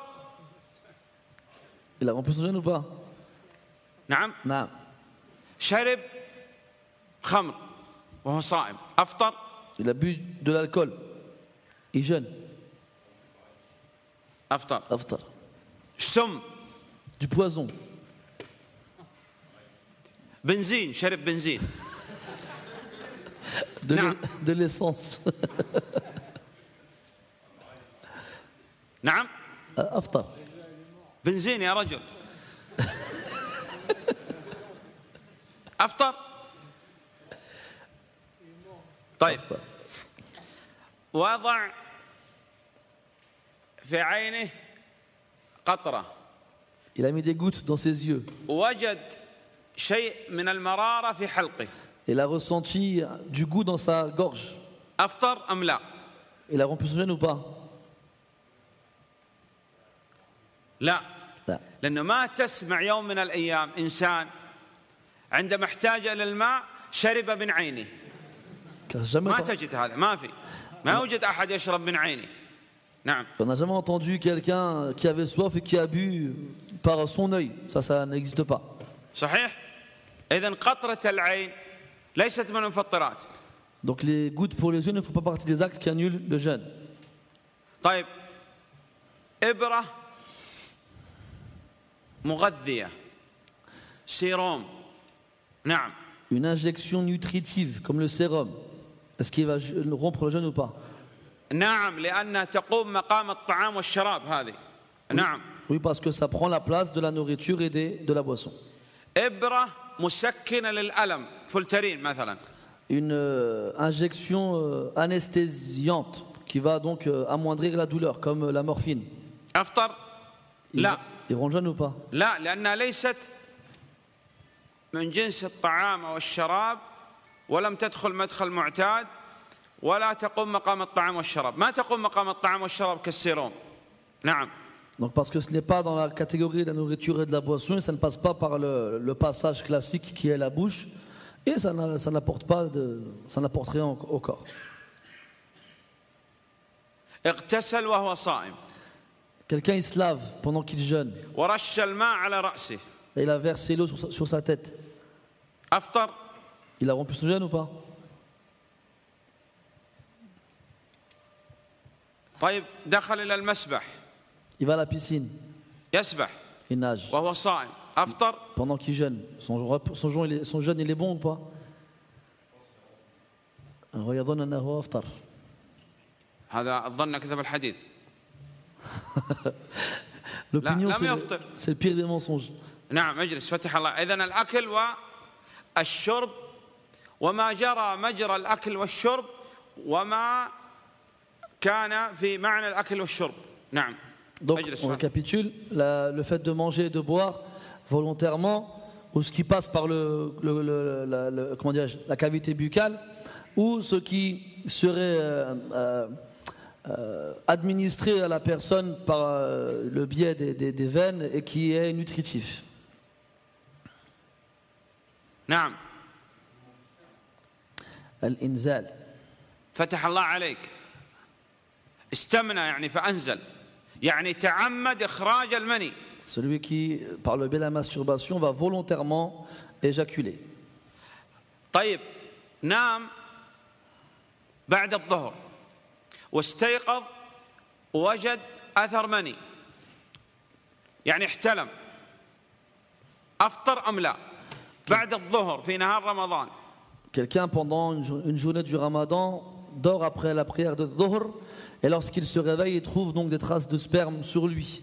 Il a rempli son jeûne ou pas? نعم. نعم. شرب خمر وهو صائم أفطر. Il a bu de l'alcool. Il jeûne. أفطر. أفطر. سم du poison, بنزين، شرب بنزين. de de l'essence. نعم أفطر. بنزين يا رجل. أفطر. طيب أفطر. وضع في عينه قطرة. Il a mis des gouttes dans ses yeux. وجد شيء من المرارة في حلقه. Il a ressenti du goût dans sa gorge. أفطر أم لا؟ Il a rompu son jeûne ou pas? لا. لا. لأنه ما تسمع يوم من الأيام إنسان عندما احتاج إلى الماء شرب من عينه. ما تجد هذا، ما يوجد أحد يشرب من عينه. نعم. On n'a jamais entendu quelqu'un qui avait soif et qui a bu par son œil. Ça n'existe pas. صحيح؟ إذن قطرة العين ليست من المفطرات. Donc les gouttes pour les yeux ne font pas partie des actes qui annulent le jeûne. طيب إبرة مغذية، sérum. نعم. Une injection nutritive comme le sérum, est-ce qu'il va rompre le jeûne ou pas? نعم لأنها تقوم مقام الطعام والشراب هذه. نعم. Oui, parce que ça prend la place de la nourriture et de la boisson. إبرة مسكنة للألم، فولترين مثلا. Une injection anesthésiante qui va donc amoindrir la douleur comme la morphine. أفطر؟ لا. Ils rendent jeûne ou pas? لا لأنها ليست من جنس الطعام أو الشراب ولم تدخل مدخل معتاد ولا تقوم مقام الطعام والشراب. ما تقوم مقام الطعام والشراب كالسيروم. نعم. Donc parce que ce n'est pas dans la catégorie de la nourriture et de la boisson, et ça ne passe pas par le passage classique qui est la bouche, et ça n'apporte rien au corps. اغتسل وهو صائم. Quelqu'un il se lave pendant qu'il jeûne. ورش الماء على رأسه. Et il a versé l'eau sur sa tête. أفطر؟ Il a rompu son jeûne ou pas? طيب دخل إلى المسبح. Il va à la piscine. يسبح. Il nage. وهو صائم. أفطر؟ Pendant qu'il jeûne. Son jeûne il est bon ou pas? ويظن أنه أفطر. هذا الظن كذب الحديث. L'opinion c'est le pire des mensonges. نعم اجلس فتح الله. إذن الأكل والشرب وما جرى مجرى الأكل والشرب وما كان في معنى الأكل والشرب. نعم. Donc on récapitule le fait de manger et de boire volontairement, ou ce qui passe par la cavité buccale, ou ce qui serait administré à la personne par le biais des veines et qui est nutritif. نعم. الإنزال. فتح الله عليك. استمنى يعني فأنزل. يعني تعمد إخراج المني. Celui qui, par le biais de la masturbation, va volontairement éjaculer. طيب نام بعد الظهر واستيقظ ووجد أثر مني، يعني احتلم. أفطر أم لا؟ بعد الظهر في نهار رمضان. Quelqu'un pendant une journée du Ramadan dort après la prière de Dhuhr, et lorsqu'il se réveille, il trouve donc des traces de sperme sur lui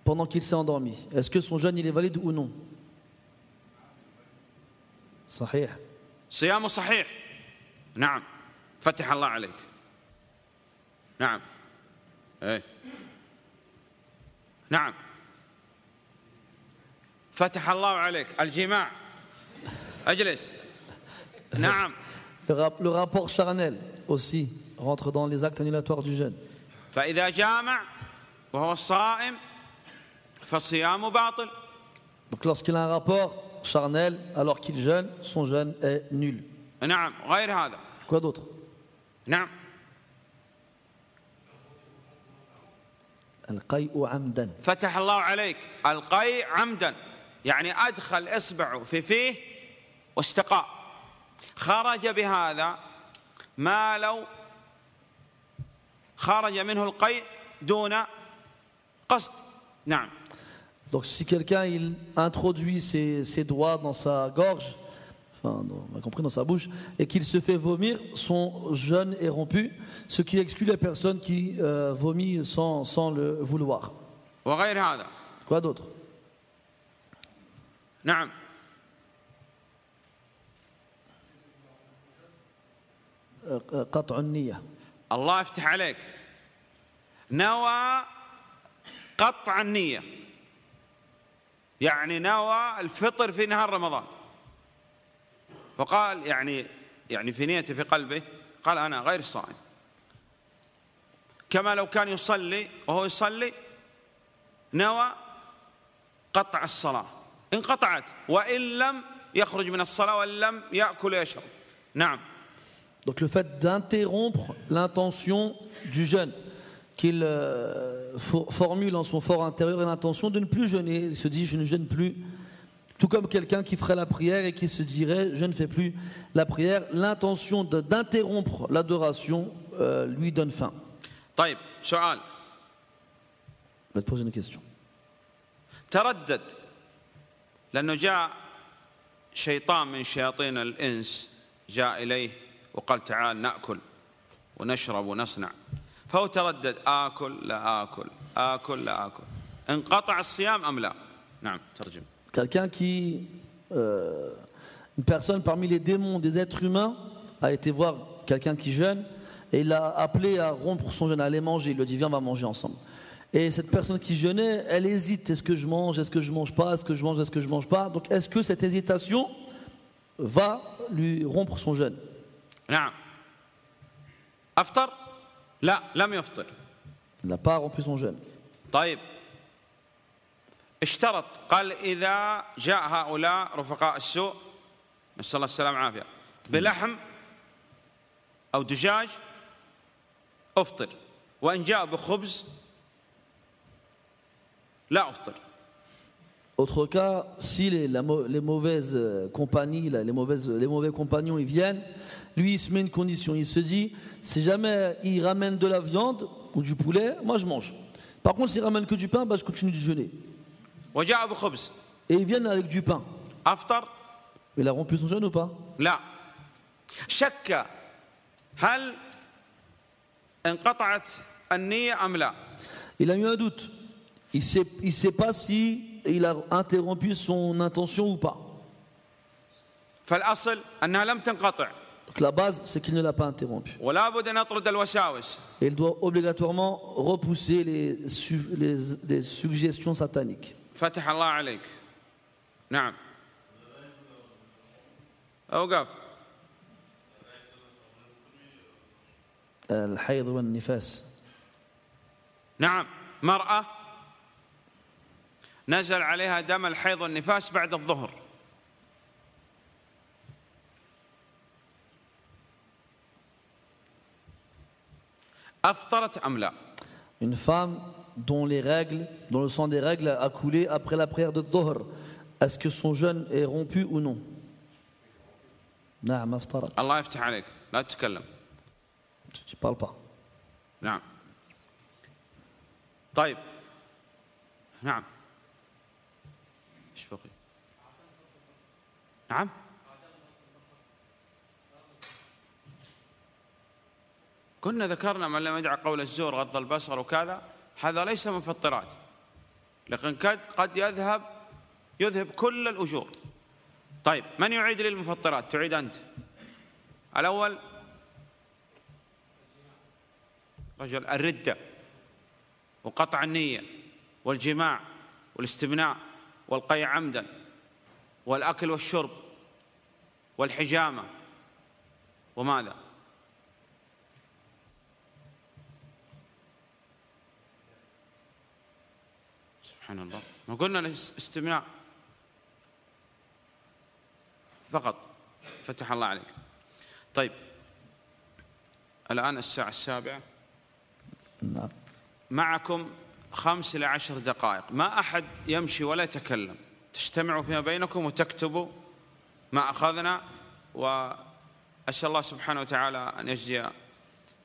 pendant qu'il s'est endormi. Est-ce que son jeûne il est valide ou non? صحيح. صيامه صحيح. نعم. فتح الله عليك. نعم. ايه. نعم. فتح الله عليك. الجماع. اجلس. نعم. Le rapport charnel aussi rentre dans les actes annulatoires du jeûne. فإذا جامع وهو صائم فصيامه باطل. Donc lorsqu'il a un rapport charnel alors qu'il jeûne, son jeûne est nul. نعم. غير هذا. Quoi d'autre? نعم. القيء عمدا. فتح الله عليك. القيء عمدا يعني أدخل إصبعه في فيه واستقاء، خرج بهذا ما لو خرج منه القيء دون قصد. نعم. Donc si quelqu'un il introduit ses doigts dans sa gorge, enfin, on a compris, dans sa bouche, et qu'il se fait vomir, son jeûne est rompu, ce qui exclut la personne qui vomit sans le vouloir. وغير هذا. Quoi d'autre? نعم. قطع النية. الله يفتح عليك. نوى قطع النية، يعني نوى الفطر في نهار رمضان، وقال يعني في نيته في قلبه قال أنا غير صائم، كما لو كان يصلي وهو يصلي نوى قطع الصلاة، انقطعت وإن لم يخرج من الصلاة وإن لم يأكل ويشرب. نعم. Donc le fait d'interrompre l'intention du jeûne, qu'il formule en son fort intérieur l'intention de ne plus jeûner, il se dit je ne jeûne plus, tout comme quelqu'un qui ferait la prière et qui se dirait je ne fais plus la prière, l'intention d'interrompre l'adoration lui donne fin. طيب سؤال. Je vais te poser une question. تردد لأنه جاء شيطان من شياطين الإنس جاء إليه وقال تعال نأكل ونشرب ونصنع، فهو تردد آكل لا آكل آكل لا آكل، انقطع الصيام أم لا؟ نعم ترجم. Quelqu'un qui, une personne parmi les démons des êtres humains a été voir quelqu'un qui jeûne et il l'a appelé à rompre son jeûne, à aller manger, il lui a dit viens on va manger ensemble. Et cette personne qui jeûnait, elle hésite, est-ce que je mange, est-ce que je mange pas, est-ce que je mange, est-ce que je mange pas. Donc est-ce que cette hésitation va lui rompre son jeûne? نعم. أفطر؟ لا لم يفطر. Il n'a pas rompu son jeûne. طيب اشترط، قال إذا جاء هؤلاء رفقاء السوء نسأل الله السلامة والعافية بلحم أو دجاج أفطر، وإن جاء بخبز لا أفطر. Autre cas, si les mauvaises compagnies, les mauvais compagnons ils viennent, lui il se met une condition, il se dit si jamais il ramène de la viande ou du poulet, moi je mange. Par contre s'il ramène que du pain, je continue de jeûner. وجاء بخبز. Et ils viennent avec du pain. أفطر؟ Il a rompu son jeûne ou pas? لا. شك هل انقطعت النية أم لا؟ Il a eu un doute. Il sait pas si il a interrompu son intention ou pas. فالأصل أنها لم تنقطع. Donc la base, c'est qu'il ne l'a pas interrompu. ولا بد أن نطرد الوساوس. Et il doit obligatoirement repousser les suggestions sataniques. فتح الله عليك. نعم. أوقف. الحيض والنفاس. نعم. مرأة نزل عليها دم الحيض والنفاس بعد الظهر، أفطرت أم لا؟ Une femme dont le sang des règles a coulé après la prière de Dhuhr, est-ce que son jeûne est rompu ou non? نعم أفطرت. الله يفتح عليك لا تتكلم. Tu parles pas. نعم. طيب. نعم. ايش بقي؟ نعم. كنا ذكرنا من لم يدع قول الزور غض البصر وكذا، هذا ليس من مفطرات، لكن قد يذهب كل الأجور. طيب من يعيد للمفطرات؟ تعيد أنت. الأول رجل الردة وقطع النية والجماع والاستمناء والقيع عمدا والأكل والشرب والحجامة وماذا؟ سبحان الله، ما قلنا الاستمناء فقط. فتح الله عليك. طيب الآن الساعة 7، معكم 5 إلى 10 دقائق، ما أحد يمشي ولا يتكلم، تجتمعوا فيما بينكم وتكتبوا ما أخذنا، وأسأل الله سبحانه وتعالى أن يجزي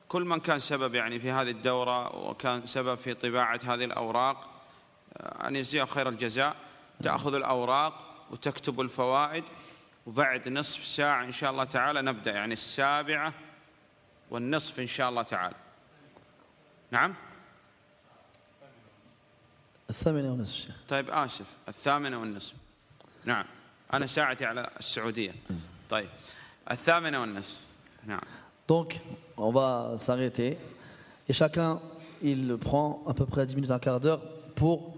كل من كان سبب في هذه الدورة وكان سبب في طباعة هذه الأوراق أن يجزيه خير الجزاء. تأخذ الأوراق وتكتب الفوائد، وبعد نصف ساعة إن شاء الله تعالى نبدأ، يعني 7:30 إن شاء الله تعالى. نعم 8:30 شيخ. طيب آسف 8:30. نعم أنا ساعتي على السعودية. طيب 8:30. نعم. Donc, on va s'arrêter et chacun, il prend à peu près 10 minutes, un quart d'heure pour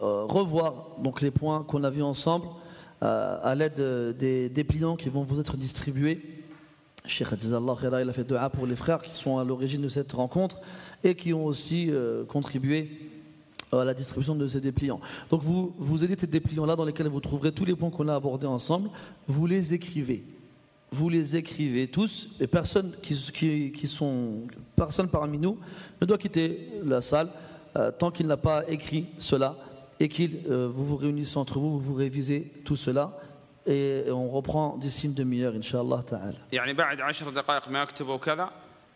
revoir donc les points qu'on a vus ensemble à l'aide des dépliants qui vont vous être distribués. Cheikh Jazallah Khaira, il a fait dua pour les frères qui sont à l'origine de cette rencontre et qui ont aussi contribué à la distribution de ces dépliants. Donc vous aidez ces dépliants-là dans lesquels vous trouverez tous les points qu'on a abordés ensemble. Vous les écrivez. Vous les écrivez tous, et personne personne parmi nous ne doit quitter la salle tant qu'il n'a pas écrit cela, et vous vous réunissez entre vous, vous révisez tout cela, et on reprend d'ici une demi-heure, Inch'Allah Ta'ala. يعني بعد 10 دقائق ما يكتبوا كذا،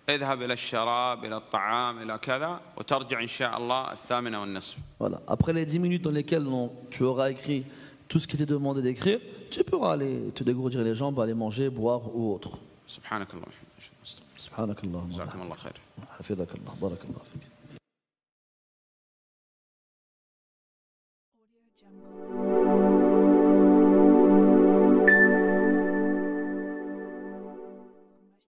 اذهب إلى الشراب إلى الطعام إلى كذا، وترجع إن شاء الله 8:30. Voilà. Après les 10 minutes dans lesquelles tu auras écrit tout ce qui t'est demandé d'écrire, tu pourras aller te dégourdir les jambes, aller manger, boire ou autre. سبحانك اللهم وبحمدك. سبحانك اللهم جزاكم الله خير. حفظك الله بارك الله فيك.